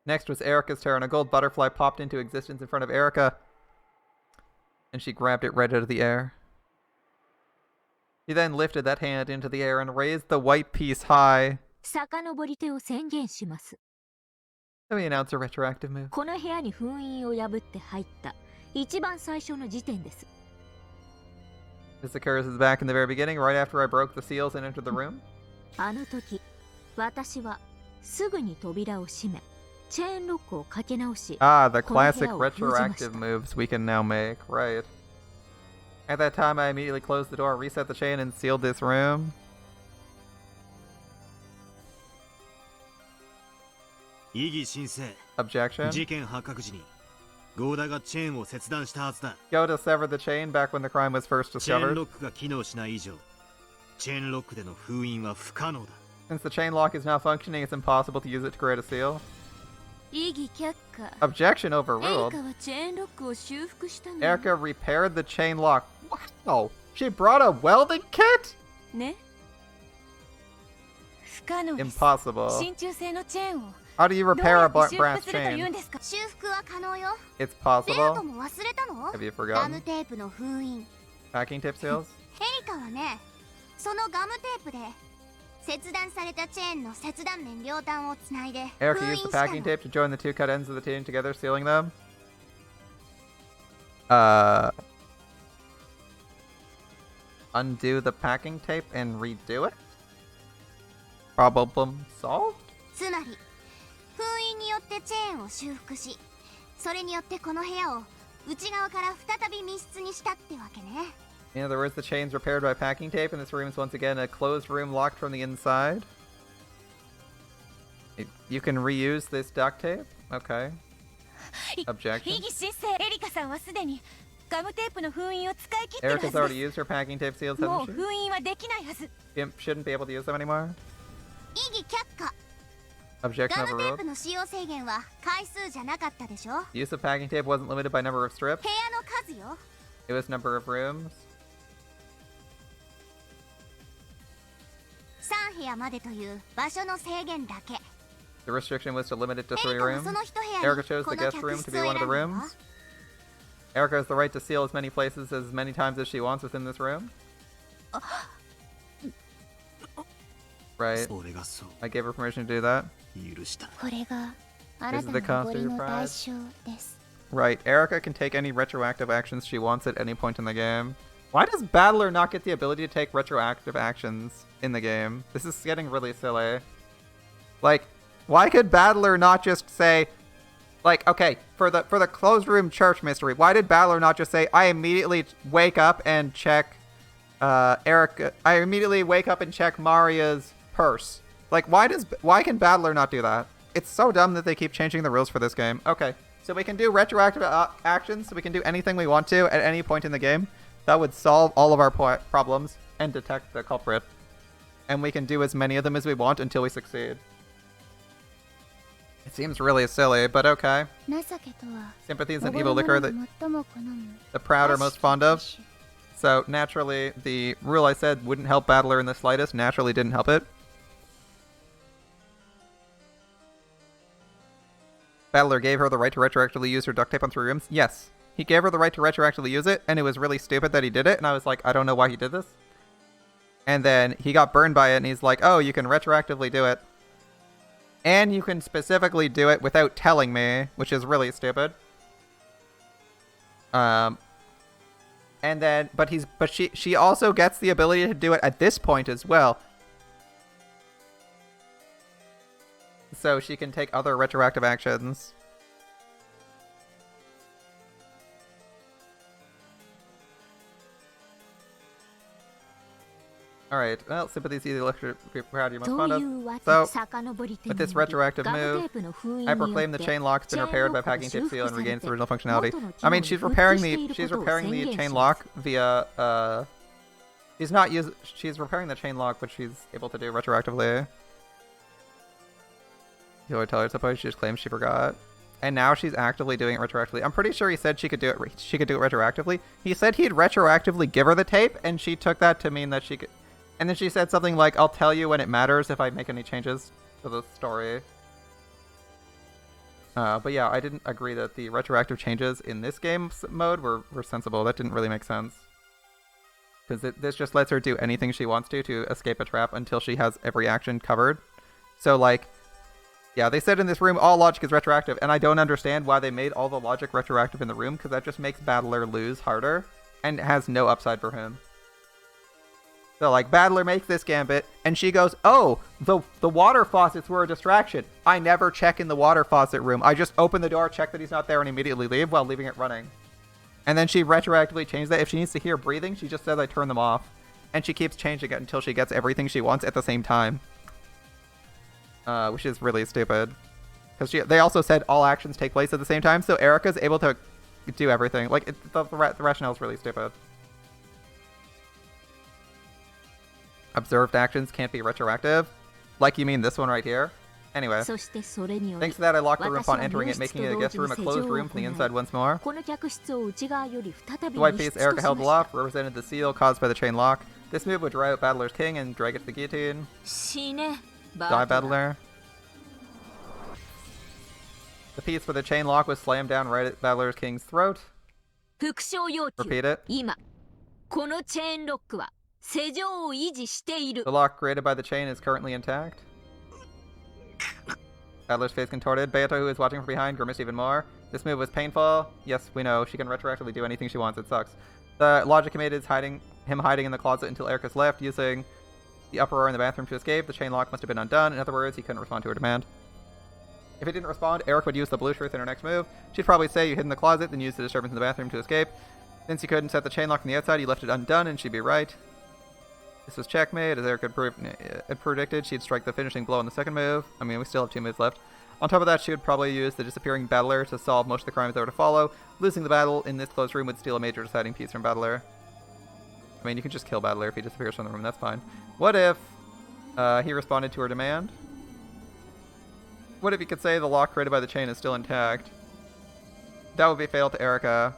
Next was Erika's turn. A gold butterfly popped into existence in front of Erika, and she grabbed it right out of the air. She then lifted that hand into the air and raised the white piece high. 遡り手を宣言します Let me announce a retroactive move. この部屋に封印を破って入った一番最初の時点です This occurs back in the very beginning, right after I broke the seals and entered the room. あの時私はすぐに扉を閉めチェーンロックをかけ直し Ah, the この部屋を classic 封じました retroactive moves we can now make. Right. At that time, I immediately closed the door, reset the chain, and sealed this room. 異議申請。 Objection. 事件発覚時にゴーダがチェーンを切断したはずだ。 Yoda severed the chain back when the crime was first チェーン discovered. ロックが機能しない以上、チェーンロックでの封印は不可能だ。 Since the chain lock is now functioning, it's impossible to use it to create a seal. 異議却下 Objection エリ overruled. カはチェーンロックを修復したの Erika repaired the chain lock. Wow! She brought a welding kit? ね不可能です。 Impossible. 真鍮製のチェーンを How do you どう repair や a って修 brass 復すると言う chain? んですか。修復は可能よ。 It's レイト possible. も忘れたの？ Have you ガム forgotten? テープの封印。 Packing tape seals? エリカはね、そのガムテープで切断されたチェーンの切断面両端をつないで封 Erika 印 used し the た packing の。 tape to join the 2 cut ends of the chain together, sealing them. Undo the packing tape and redo it? Problem solved? つまり封印によってチェーンを修復し、それによってこの部屋を内側から再び密室にしたってわけね。 In other words, the chain's repaired by packing tape, and this room is once again a closed room locked from the inside. You can reuse this duct tape? Okay. 異 Objection. 議申請。エリカさんはすでにガムテープの封印を使い切ってるは Erika's ず already で used her packing tape seals, す。もう hasn't she? 封印はできないはず。 You shouldn't be able to use them anymore? 異議却下。 Objection ガムテー overruled. プの使用制限は回数じゃなかったでしょ。部 Use of packing tape wasn't limited by number of strips. 屋の数よ。 It was number of rooms. 3部屋までという場所の制限だけ。 The restriction was to limit it to エ 3リカも rooms. その一部屋 Erika に chose こ the の guest 客 room 室 to be を one of 選 the んだわ。 rooms. Erika has the right to seal as many places as many times as she wants within this room. Right. 俺がそう I gave her permission to do that. 許した。これがあ This な is た the の cost おご of り your の代 prize. 償です。 Right. Erika can take any retroactive actions she wants at any point in the game. Why does Battler not get the ability to take retroactive actions in the game? This is getting really silly. Like, why could Battler not just say, like, okay, for the closed room church mystery, why did Battler not just say, I immediately wake up and check Erika, I immediately wake up and check Maria's purse? Like, why can Battler not do that? It's so dumb that they keep changing the rules for this game. Okay, so we can do retroactive actions, so we can do anything we want to at any point in the game. That would solve all of our problems and detect the culprit. And we can do as many of them as we want until we succeed. It seems really silly, but okay. 情けとは Sympathy is お an ごり evil 物 liquor が that 最も好む the proud are most fond of. So naturally, the rule I said wouldn't help Battler in the slightest naturally didn't help it. Battler gave her the right to retroactively use her duct tape on 3 rooms. Yes, he gave her the right to retroactively use it, and it was really stupid that he did it, and I was like, I don't know why he did this. And then he got burned by it, and he's like, oh, you can retroactively do it. And you can specifically do it without telling me, which is really stupid. And then, but she also gets the ability to do it at this point as well. So she can take other retroactive actions. Alright, well, sympathy is the electric crowd you're most fond of. So, with this retroactive move, I proclaim the chain lock has been repaired by packing tape seal and regains its original functionality. I mean, she's repairing the chain lock via, she's repairing the chain lock, which she's able to do retroactively. You always tell her at some point, she just claims she forgot. And now she's actively doing it retroactively. I'm pretty sure he said she could do it retroactively. He said he'd retroactively give her the tape, and she took that to mean that she could. And then she said something like, I'll tell you when it matters if I make any changes to the story. But yeah, I didn't agree that the retroactive changes in this game mode were sensible. That didn't really make sense. Because this just lets her do anything she wants to escape a trap until she has every action covered. So like, yeah, they said in this room all logic is retroactive, and I don't understand why they made all the logic retroactive in the room, because that just makes Battler lose harder, and has no upside for him. So, like, Battler makes this gambit, and she goes, oh, the water faucets were a distraction. I never check in the water faucet room. I just open the door, check that he's not there, and immediately leave while leaving it running. And then she retroactively changed that. If she needs to hear breathing, she just says I turn them off. And she keeps changing it until she gets everything she wants at the same time. Which is really stupid. Because they also said all actions take place at the same time, so Erica's able to do everything. Like, the rationale is really stupid. Observed actions can't be retroactive. Like, you mean this one right here? Anyway. Thanks to that, I locked the room upon entering it, making it a guest room, a closed room from the inside once more. The white piece Erica held aloft represented the seal caused by the chain lock. This move would dry out Battler's king and drag it to the guillotine. Die, Battler. The piece for the chain lock was slammed down right at Battler's king's throat. Repeat it. The lock created by the chain is currently intact. Battler's face contorted. Beato, who is watching from behind, grimaced even more. This move was painful. Yes, we know. She can retroactively do anything she wants. It sucks. The logic he made is hiding in the closet until Erica's left, using the uproar in the bathroom to escape. The chain lock must have been undone. In other words, he couldn't respond to her demand. If he didn't respond, Eric would use the blue truth in her next move. She'd probably say you hid in the closet, then use the disturbance in the bathroom to escape. Since he couldn't set the chain lock from the outside, he left it undone, and she'd be right. This was checkmate. As Eric had predicted, she'd strike the finishing blow on the second move. I mean, we still have 2 moves left. On top of that, she would probably use the disappearing Battler to solve most of the crimes that were to follow. Losing the battle in this closed room would steal a major deciding piece from Battler. I mean, you can just kill Battler if he disappears from the room. That's fine. What if he responded to her demand? What if he could say the lock created by the chain is still intact? That would be fatal to Erica.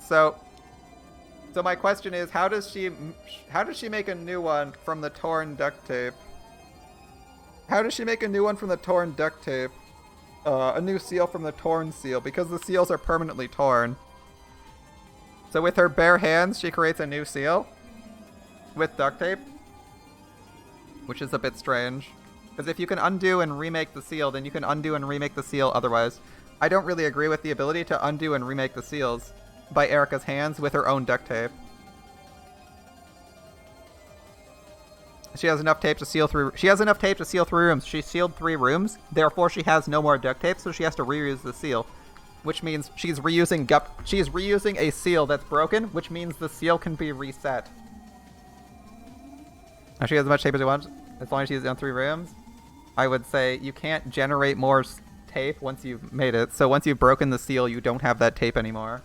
So my question is, how does she make a new one from the torn duct tape? How does she make a new one from the torn duct tape? A new seal from the torn seal, because the seals are permanently torn. So with her bare hands, she creates a new seal with duct tape, which is a bit strange. Because if you can undo and remake the seal, then you can undo and remake the seal otherwise. I don't really agree with the ability to undo and remake the seals by Erica's hands with her own duct tape. She has enough tape to seal through. She has enough tape to seal 3 rooms. She sealed 3 rooms, therefore she has no more duct tape, so she has to reuse the seal, which means she's reusing a seal that's broken, which means the seal can be reset. Now she has as much tape as she wants, as long as she's on 3 rooms. I would say you can't generate more tape once you've made it. So once you've broken the seal, you don't have that tape anymore.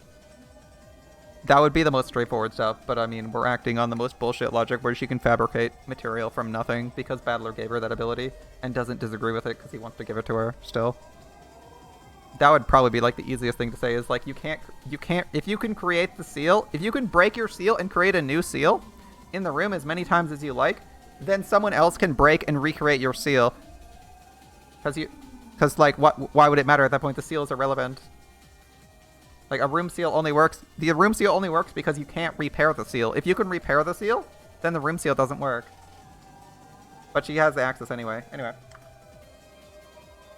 That would be the most straightforward stuff, but I mean, we're acting on the most bullshit logic where she can fabricate material from nothing because Battler gave her that ability and doesn't disagree with it because he wants to give it to her still. that would probably be like the easiest thing to say is like you can't if you can create the seal, if you can break your seal and create a new seal in the room as many times as you like, then someone else can break and recreate your seal. Because like why would it matter at that point? The seal is irrelevant. Like a room seal only works. The room seal only works because you can't repair the seal. If you can repair the seal, then the room seal doesn't work. But she has the access anyway. Anyway.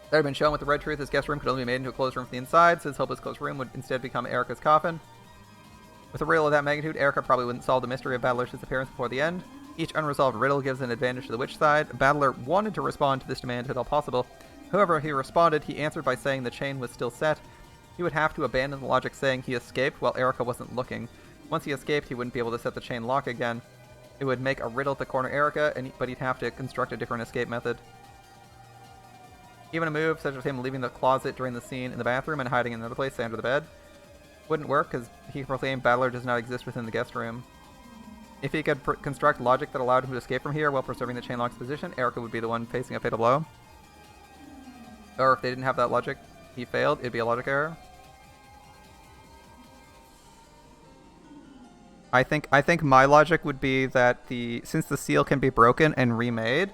There had been shown with the red truth, his guest room could only be made into a closed room from the inside, so his hopeless closed room would instead become Erica's coffin. With a riddle of that magnitude, Erica probably wouldn't solve the mystery of Battler's disappearance before the end. Each unresolved riddle gives an advantage to the witch side. Battler wanted to respond to this demand if at all possible. However, he responded, he answered by saying the chain was still set. He would have to abandon the logic saying he escaped while Erica wasn't looking. Once he escaped, he wouldn't be able to set the chain lock again. It would make a riddle to corner Erica, but he'd have to construct a different escape method. Even a move such as him leaving the closet during the scene in the bathroom and hiding in another place, say under the bed, wouldn't work because he proclaimed Battler does not exist within the guest room. If he could construct logic that allowed him to escape from here while preserving the chain lock's position, Erica would be the one facing a fatal blow. Or if they didn't have that logic, he failed, it'd be a logic error. I think my logic would be that since the seal can be broken and remade,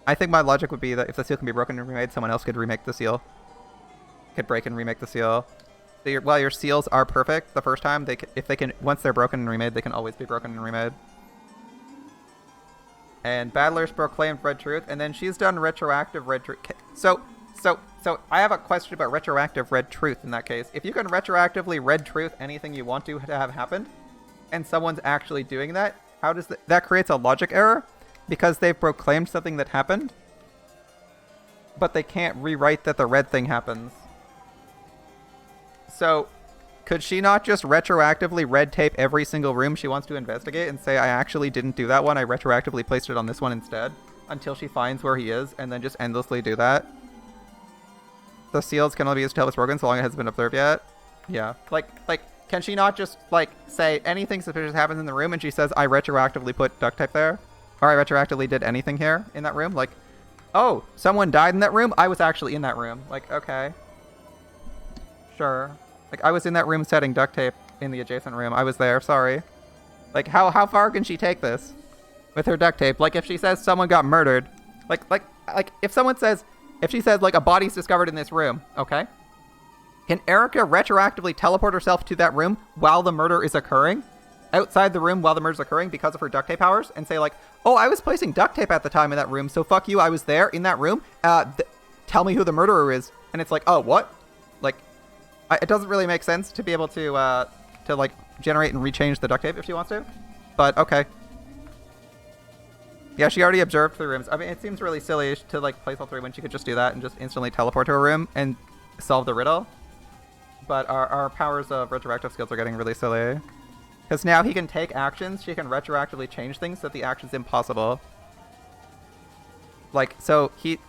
I think my logic would be that if the seal can be broken and remade, someone else could remake the seal. Could break and remake the seal. So while your seals are perfect the first time, once they're broken and remade, they can always be broken and remade. And Battler's proclaimed red truth, and then she's done retroactive red truth. So I have a question about retroactive red truth in that case. If you can retroactively red truth anything you want to have happened, and someone's actually doing that, how does that creates a logic error? Because they've proclaimed something that happened, but they can't rewrite that the red thing happens. So, could she not just retroactively red tape every single room she wants to investigate and say, I actually didn't do that one, I retroactively placed it on this one instead, until she finds where he is, and then just endlessly do that? The seals can only be used to tell it's broken so long it hasn't been observed yet? Yeah. Like, can she not just, like, say anything suspicious happens in the room and she says, I retroactively put duct tape there? Or I retroactively did anything here in that room? Like, oh, someone died in that room? I was actually in that room. Like, okay. Sure. Like, I was in that room setting duct tape in the adjacent room. I was there, sorry. Like, how far can she take this with her duct tape? Like, if she says someone got murdered, like, if she says, like, a body's discovered in this room, okay? Can Erica retroactively teleport herself to that room while the murder is occurring? Outside the room while the murder's occurring because of her duct tape powers? And say, like, oh, I was placing duct tape at the time in that room, so fuck you, I was there in that room. Tell me who the murderer is. And it's like, oh, what? Like, it doesn't really make sense to be able to like, generate and rechange the duct tape if she wants to. But, okay. Yeah, she already observed 3 rooms. I mean, it seems really silly to, like, place all 3 when she could just do that and just instantly teleport to a room and solve the riddle. But our powers of retroactive skills are getting really silly. Because now he can take actions, she can retroactively change things so that the action's impossible. Like, so he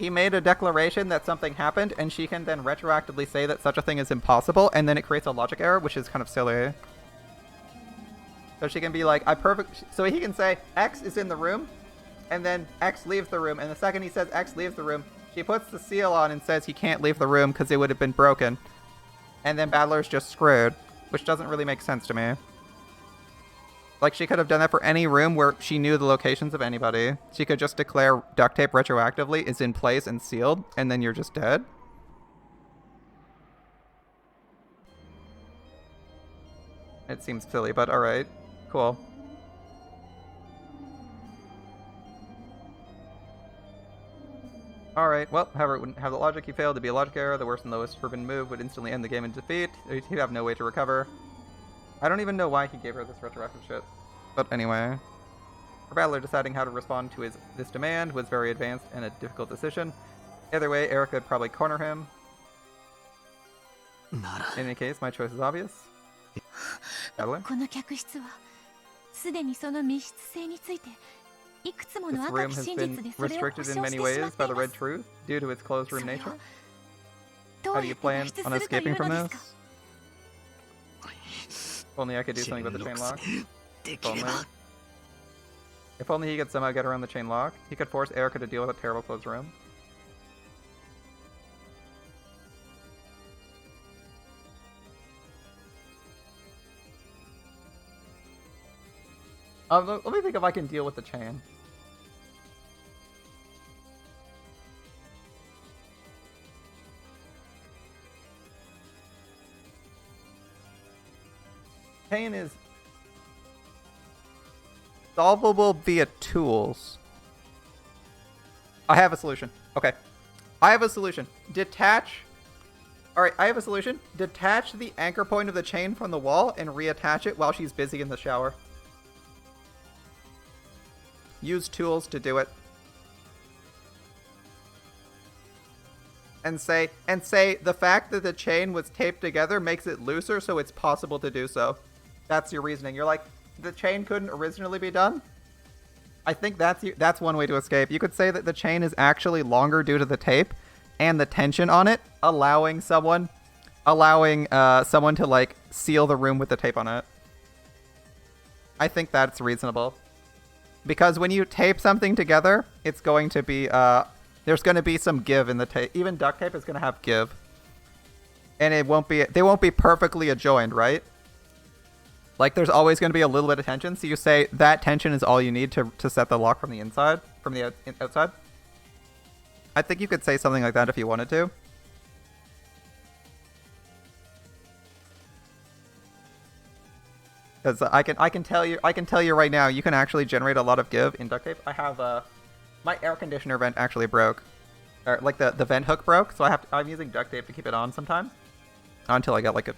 made a declaration that something happened, and she can then retroactively say that such a thing is impossible, and then it creates a logic error, which is kind of silly. So she can be like, so he can say, X is in the room, and then X leaves the room, and the second he says X leaves the room, she puts the seal on and says he can't leave the room because it would have been broken. And then Battler's just screwed, which doesn't really make sense to me. Like, she could have done that for any room where she knew the locations of anybody. She could just declare duct tape retroactively is in place and sealed, and then you're just dead. It seems silly, but alright. Cool. Alright, well, however, it wouldn't have the logic. He failed to be a logic error. The worst and lowest forbidden move would instantly end the game in defeat. He'd have no way to recover. I don't even know why he gave her this retroactive shit. But anyway. Her battler deciding how to respond to this demand was very advanced and a difficult decision. Either way, Erica would probably corner him. In any case, my choice is obvious. Battler? この客室はすでにその密室性についていくつも This の room 赤き has 真 been 実でそれを保 restricted 証 in して many しま ways って by い the ま red す truth due to its closed room それを nature. ど How う do や you って脱 plan 出 on するとい escaping う from ので this? すか If only I could do something about the chain lock. で If きれ only. ば If only he could somehow get around the chain lock, he could force Erica to deal with a terrible closed room. Let me think if I can deal with the chain. Chain is solvable via tools. I have a solution. Okay. I have a solution. Detach. Alright, I have a solution. Detach the anchor point of the chain from the wall and reattach it while she's busy in the shower. Use tools to do it. And say the fact that the chain was taped together makes it looser, so it's possible to do so. That's your reasoning. You're like, the chain couldn't originally be done? I think that's one way to escape. You could say that the chain is actually longer due to the tape and the tension on it, allowing someone to like seal the room with the tape on it. I think that's reasonable. Because when you tape something together, it's going to be there's going to be some give in the tape. Even duct tape is going to have give. And they won't be perfectly adjoined, right? Like, there's always going to be a little bit of tension, so you say that tension is all you need to set the lock from the inside, from the outside. I think you could say something like that if you wanted to. Because I can tell you right now, you can actually generate a lot of give in duct tape. I have my air conditioner vent actually broke, or like the vent hook broke, so I'm using duct tape to keep it on sometimes, until I get like a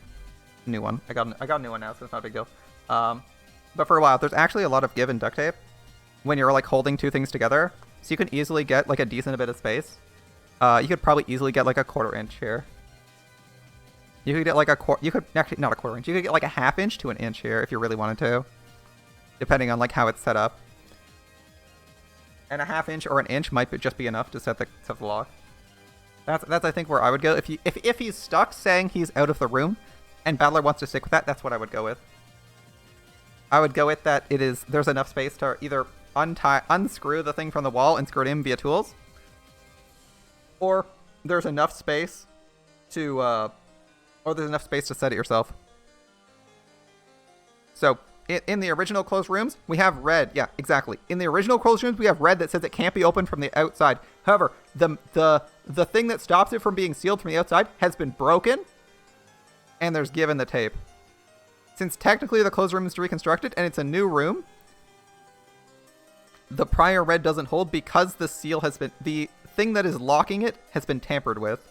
new one. I got a new one now, so it's not a big deal. But for a while, there's actually a lot of give in duct tape when you're like holding two things together, so you can easily get like a decent bit of space. You could probably easily get like a 1/4 inch here. You could get like you could actually not a 1/4 inch. You could get like a 1/2 inch to an inch here if you really wanted to, depending on like how it's set up. And a 1/2 inch or an inch might just be enough to set the lock. That's I think where I would go if he's stuck saying he's out of the room. And Battler wants to stick with that, that's what I would go with. I would go with that there's enough space to either unscrew the thing from the wall and screw it in via tools. Or there's enough space to set it yourself. So, in the original closed rooms, we have red. Yeah, exactly. In the original closed rooms, we have red that says it can't be opened from the outside. However, the thing that stops it from being sealed from the outside has been broken. And there's give in the tape. Since technically the closed room is reconstructed and it's a new room, the prior red doesn't hold because the thing that is locking it has been tampered with.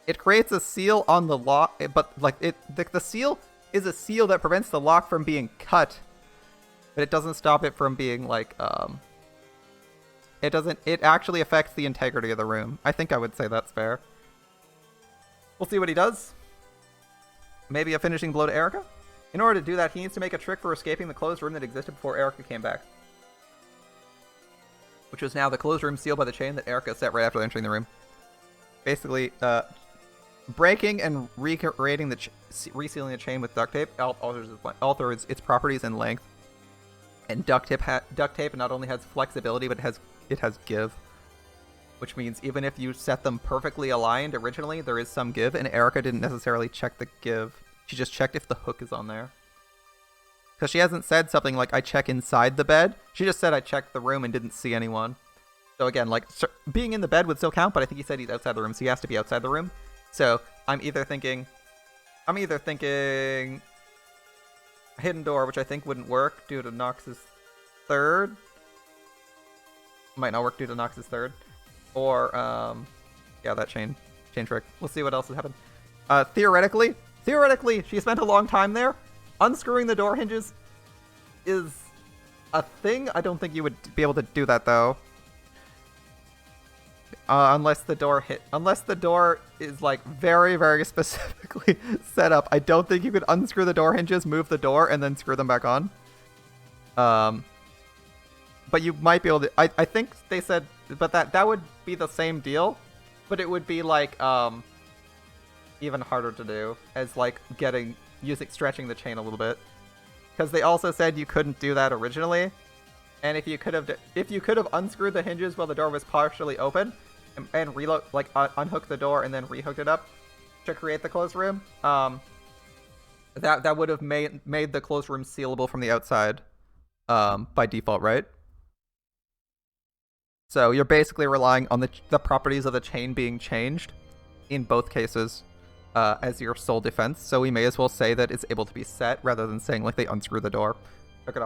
It creates a seal on the lock, but like the seal is a seal that prevents the lock from being cut, but it doesn't stop it from being like it actually affects the integrity of the room. I think I would say that's fair. We'll see what he does. Maybe a finishing blow to Erica? In order to do that, he needs to make a trick for escaping the closed room that existed before Erica came back. Which is now the closed room sealed by the chain that Erica set right after entering the room. Basically, breaking and resealing the chain with duct tape alters its properties and length. And duct tape not only has flexibility, but it has give. Which means even if you set them perfectly aligned originally, there is some give, and Erica didn't necessarily check the give. She just checked if the hook is on there. Because she hasn't said something like, I check inside the bed. She just said, I checked the room and didn't see anyone. So again, like, being in the bed would still count, but I think he said he's outside the room, so he has to be outside the room. So I'm either thinking hidden door, which I think wouldn't work due to Nox's third. Might not work due to Nox's third. Or, yeah, that chain trick. We'll see what else has happened. Theoretically, she spent a long time there. Unscrewing the door hinges is a thing. I don't think you would be able to do that, though. Unless the door is, like, very, very specifically set up. I don't think you could unscrew the door hinges, move the door, and then screw them back on. But you might be able to... I think they said... But that would be the same deal, but it would be like even harder to do as like stretching the chain a little bit, because they also said you couldn't do that originally, and if you could have unscrewed the hinges while the door was partially open and reload unhook the door and then rehooked it up to create the closed room, that would have made the closed room sealable from the outside. by default, right? So you're basically relying on the properties of the chain being changed in both cases as your sole defense. So we may as well say that it's able to be set rather than saying like they unscrew the door, took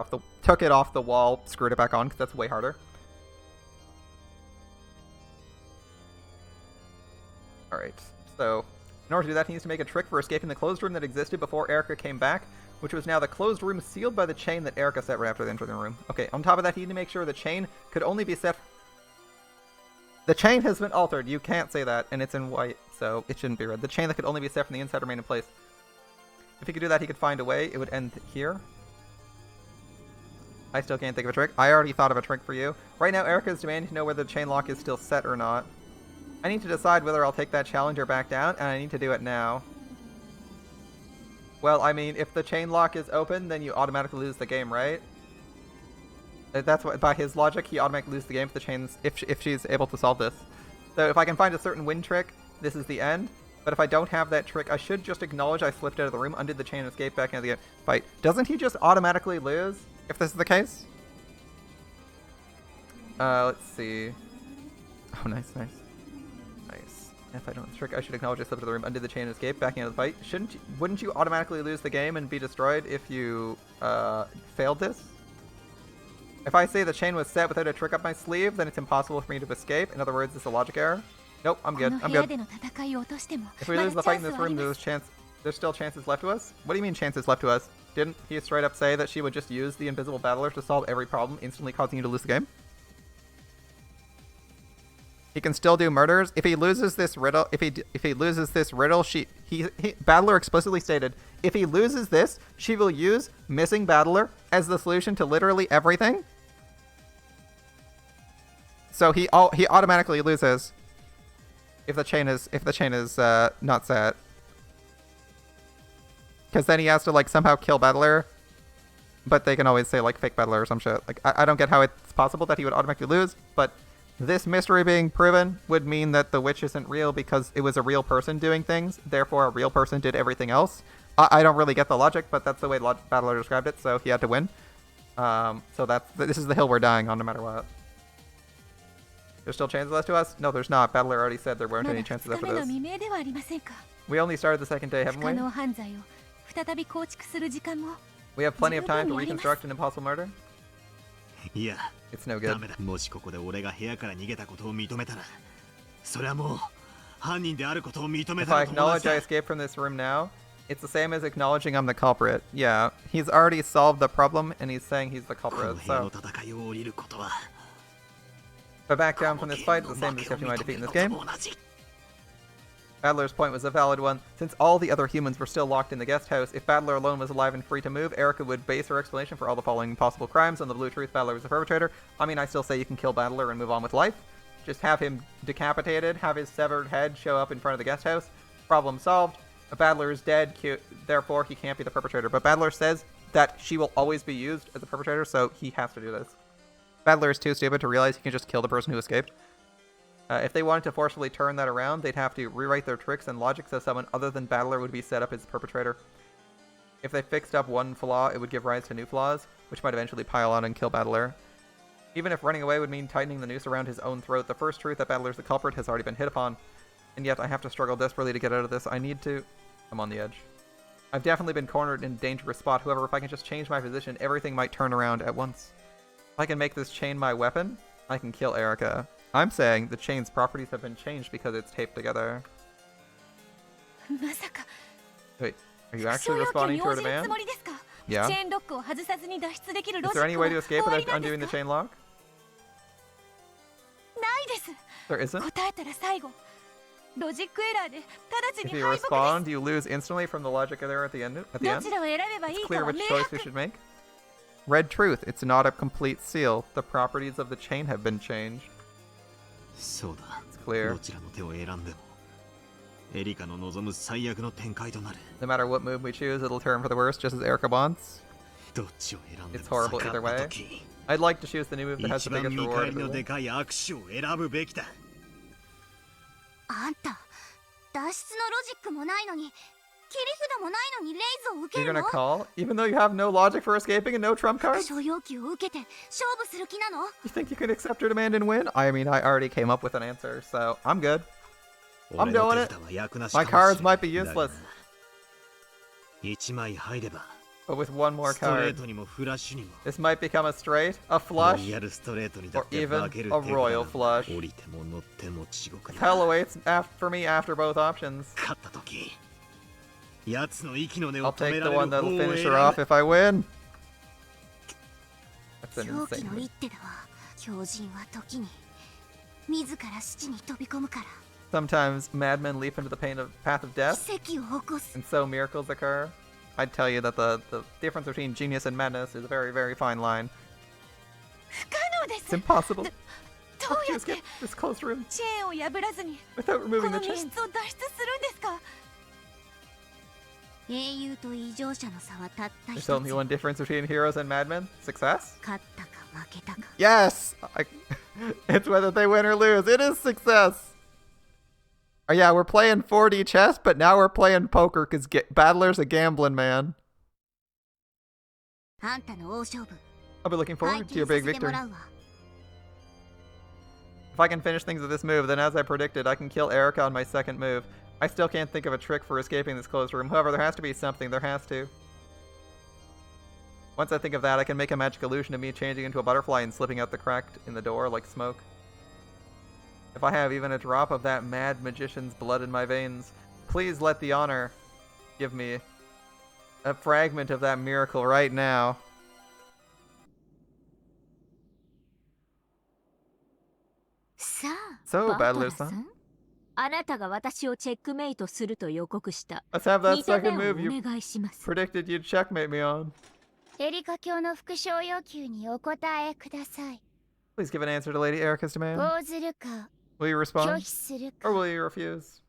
it off the wall, screwed it back on, because that's way harder. All right. So in order to do that, he needs to make a trick for escaping the closed room that existed before Erica came back, which was now the closed room sealed by the chain that Erica set right after they entered the room. Okay, on top of that, he needed to make sure the chain could only be set... The chain has been altered. You can't say that, and it's in white, so it shouldn't be red. The chain that could only be set from the inside remain in place. If he could do that, he could find a way. It would end here. I still can't think of a trick. I already thought of a trick for you. Right now, Erica is demanding to know whether the chain lock is still set or not. I need to decide whether I'll take that challenge or back down, and I need to do it now. Well, I mean, if the chain lock is open, then you automatically lose the game, right? That's what, by his logic, he automatically loses the game if the chain's if she's able to solve this. So if I can find a certain win trick, this is the end. But if I don't have that trick, I should just acknowledge I slipped out of the room, undid the chain, and escaped back into the fight. Doesn't he just automatically lose if this is the case? Let's see. Oh, nice. If I don't have the trick, I should acknowledge I slipped out of the room, undid the chain, and escaped back into the fight. Wouldn't you automatically lose the game and be destroyed if you failed this? If I say the chain was set without a trick up my sleeve, then it's impossible for me to escape. In other words, it's a logic error. Nope, I'm good. If we lose the fight in this room, there's still chances left to us? What do you mean chances left to us? Didn't he straight up say that she would just use the invisible battler to solve every problem, instantly causing you to lose the game? He can still do murders. If he loses this riddle, Battler explicitly stated, if he loses this, she will use missing Battler as the solution to literally everything. So he automatically loses if the chain is not set. Because then he has to like somehow kill Battler, but they can always say like fake Battler or some shit. Like I don't get how it's possible that he would automatically lose, but this mystery being proven would mean that the witch isn't real because it was a real person doing things. Therefore, a real person did everything else. I don't really get the logic, but that's the way Battler described it, so he had to win. So this is the hill we're dying on no matter what. There's still chances left to us? No, there's not. Battler already said there weren't any chances after this. We only started the second day, haven't we? We have plenty of time to reconstruct an impossible murder. Yeah. It's no good. If I acknowledge I escaped from this room now, it's the same as acknowledging I'm the culprit. Yeah, he's already solved the problem and he's saying he's the culprit, so... If I back down from this fight, it's the same as accepting my defeat in this game. Battler's point was a valid one. Since all the other humans were still locked in the guest house, if Battler alone was alive and free to move, Erica would base her explanation for all the following possible crimes on the blue truth Battler was the perpetrator. I mean, I still say you can kill Battler and move on with life. Just have him decapitated, have his severed head show up in front of the guest house. Problem solved. Battler is dead, therefore he can't be the perpetrator. But Battler says that she will always be used as a perpetrator, so he has to do this. Battler is too stupid to realize he can just kill the person who escaped. If they wanted to forcefully turn that around, they'd have to rewrite their tricks and logic so someone other than Battler would be set up as the perpetrator. If they fixed up one flaw, it would give rise to new flaws, which might eventually pile on and kill Battler. Even if running away would mean tightening the noose around his own throat, the first truth that Battler's the culprit has already been hit upon. And yet I have to struggle desperately to get out of this. I'm on the edge. I've definitely been cornered in a dangerous spot. However, if I can just change my position, everything might turn around at once. If I can make this chain my weapon, I can kill Erica. I'm saying the chain's properties have been changed because it's taped together. Wait, are you actually responding to her demand? Yeah. Is there any way to escape without undoing the chain lock? There isn't? If you respond, you lose instantly from the logic error at the end. It's clear which choice we should make. Red truth, it's not a complete seal. The properties of the chain have been changed. It's clear. No matter what move we choose, it'll turn for the worst, just as Erica wants. It's horrible either way. I'd like to choose the new move that has the biggest reward. あんた、脱出のロジックもないのに切り札もないのにレイズを受け You're るの gonna call? Even though you have no logic for escaping and no trump 副 cards? 賞要求を受けて勝負する気なの You think you can accept her demand and win? I mean, I already came up with an answer, so I'm good. I'm doing it. My cards might be useless. 1枚入れば But with one more ストレー card, トにもフラッシュにも this might become a straight, a ロ flush, イヤルストレートにだ or って even 化ける a 手札 royal flush. 降りても乗っても地獄に Hell awaits for me after both options. 勝った時奴の息の根 I'll を止め take ら the れる one 方 that'll を finish 選 her off ぶ if I win. That's an 狂気 insane の move. 一手だわ狂人は時に自ら死地に飛び込むから Sometimes madmen leap into the path of death, 奇跡を起こす and so miracles occur. I'd tell you that the difference between genius and madness is a very, very fine line. 不可能で It's す。 impossible. ど How う could や you って escape this closed room チェーンを破らずに without こ removing の the 密 chain? 室を脱出するんですか？英雄と異常者の差はたった一 There's つ only one difference between heroes and madmen. Success? 勝ったか負けたか Yes! It's whether they win or lose. It is success! Oh yeah, we're playing 4D chess, but now we're playing poker because Battler's a gambling man. あんたの大勝負 I'll be looking 拝 forward to 見 your さ big せても victory. らうわ If I can finish things with this move, then as I predicted, I can kill Erica on my second move. I still can't think of a trick for escaping this closed room. However, there has to be something. There has to. Once I think of that, I can make a magic illusion of me changing into a butterfly and slipping out the crack in the door like smoke. If I have even a drop of that mad magician's blood in my veins, please let the honor give me a fragment of that miracle right now. So, バト Battler ラさ san, んあなたが私をチェックメイトすると予告した let's have that 2手 second 目を move you お願いします predicted you'd checkmate me on. エリカ教の副賞要求にお答えください Please give an answer to Lady Erica's demand. 応ずるか Will you 拒 respond? 否するか Or will you refuse?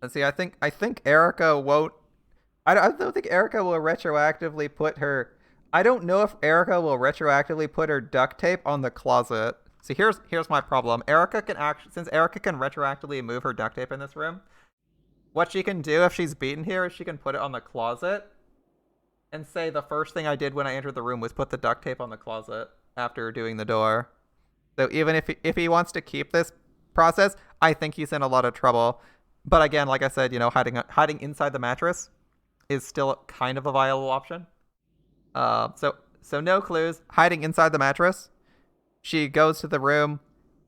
Let's see, I think Erica won't... I don't think Erica will retroactively put her... I don't know if Erica will retroactively put her duct tape on the closet. See, here's my problem. Erica can since Erica can retroactively move her duct tape in this room, what she can do if she's beaten here is she can put it on the closet and say the first thing I did when I entered the room was put the duct tape on the closet after doing the door. So even if he wants to keep this process, I think he's in a lot of trouble. But again, like I said, you know, hiding inside the mattress is still kind of a viable option. So no clues. Hiding inside the mattress. She goes to the room.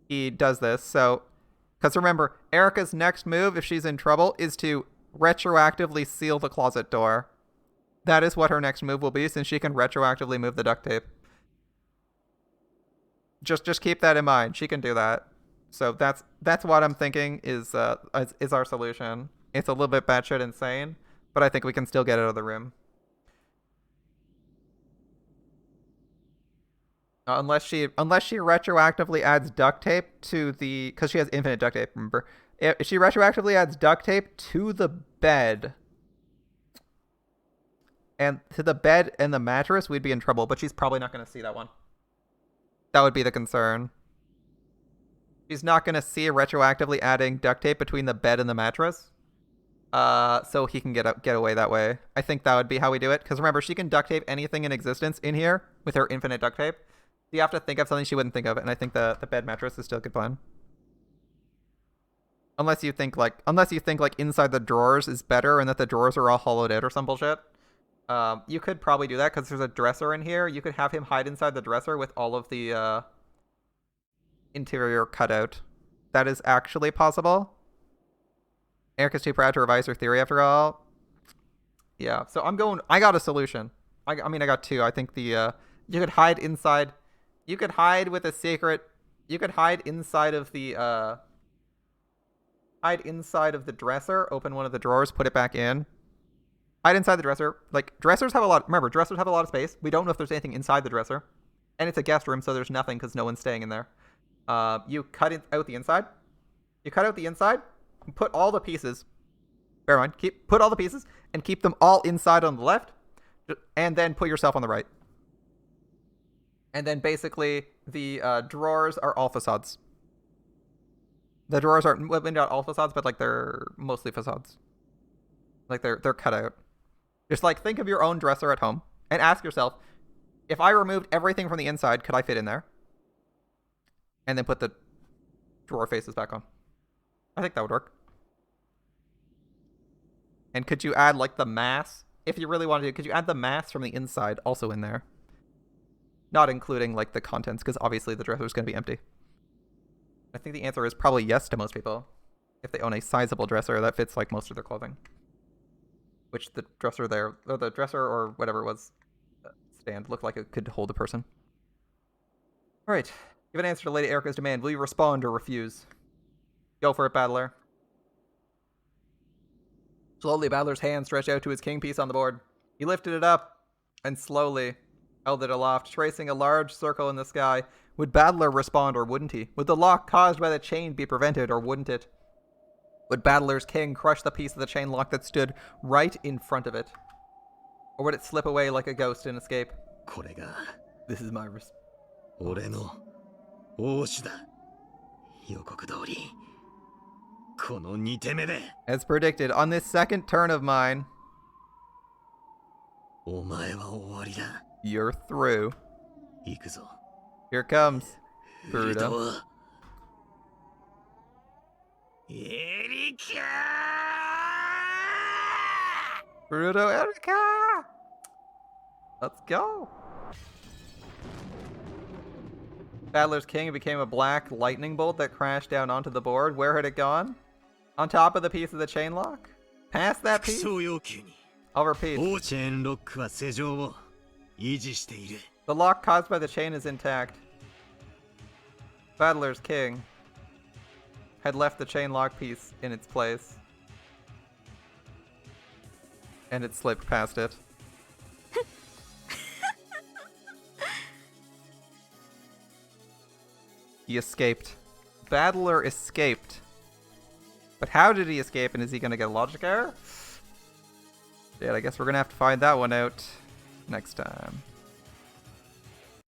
He does this. So, because remember, Erica's next move, if she's in trouble, is to retroactively seal the closet door. That is what her next move will be, since she can retroactively move the duct tape. Just keep that in mind. She can do that. So that's what I'm thinking is our solution. It's a little bit batshit insane, but I think we can still get out of the room. Unless she retroactively adds duct tape to the, because she has infinite duct tape. Remember, if she retroactively adds duct tape to the bed, and to the bed and the mattress, we'd be in trouble. But she's probably not going to see that one. That would be the concern. She's not going to see retroactively adding duct tape between the bed and the mattress. So he can get away that way. I think that would be how we do it. Because remember, she can duct tape anything in existence in here with her infinite duct tape. You have to think of something she wouldn't think of, and I think the bed mattress is still a good plan. Unless you think like inside the drawers is better and that the drawers are all hollowed out or some bullshit. You could probably do that because there's a dresser in here. You could have him hide inside the dresser with all of the interior cut out. That is actually possible. Erica's too proud to revise her theory after all. Yeah, so I got a solution. I mean, I got two. I think you could hide inside. You could hide with a secret. You could hide inside of the dresser. Open one of the drawers. Put it back in. Hide inside the dresser. Like, dressers have a lot. Remember, dressers have a lot of space. We don't know if there's anything inside the dresser, and it's a guest room, so there's nothing because no one's staying in there. You cut out the inside. You cut out the inside. And put all the pieces. Bear in mind. Put all the pieces and keep them all inside on the left, and then put yourself on the right. And then basically the drawers are all facades. The drawers are maybe not all facades, but like they're mostly facades. Like they're cut out. Just like think of your own dresser at home and ask yourself, if I removed everything from the inside, could I fit in there? And then put the drawer faces back on. I think that would work. And could you add like the mass? If you really wanted to, could you add the mass from the inside also in there? Not including like the contents, because obviously the dresser is going to be empty. I think the answer is probably yes to most people. If they own a sizable dresser that fits like most of their clothing. Which the dresser there, or the dresser or whatever it was, stand looked like it could hold a person. Alright, give an answer to Lady Erica's demand. Will you respond or refuse? Go for it, Battler. Slowly, Battler's hand stretched out to his king piece on the board. He lifted it up and slowly held it aloft, tracing a large circle in the sky. Would Battler respond or wouldn't he? Would the lock caused by the chain be prevented or wouldn't it? Would Battler's king crush the piece of the chain lock that stood right in front of it? Or would it slip away like a ghost and escape? This is my response. As predicted, on this second turn of mine, you're through. Here it comes, Boruto. Boruto Erika! Let's go. Battler's king became a black lightning bolt that crashed down onto the board. Where had it gone? On top of the piece of the chain lock? Past that piece? I'll repeat. The lock caused by the chain is intact. Battler's king had left the chain lock piece in its place. And it slipped past it. He escaped. Battler escaped. But how did he escape, and is he going to get a logic error? Yeah, I guess we're going to have to find that one out next time.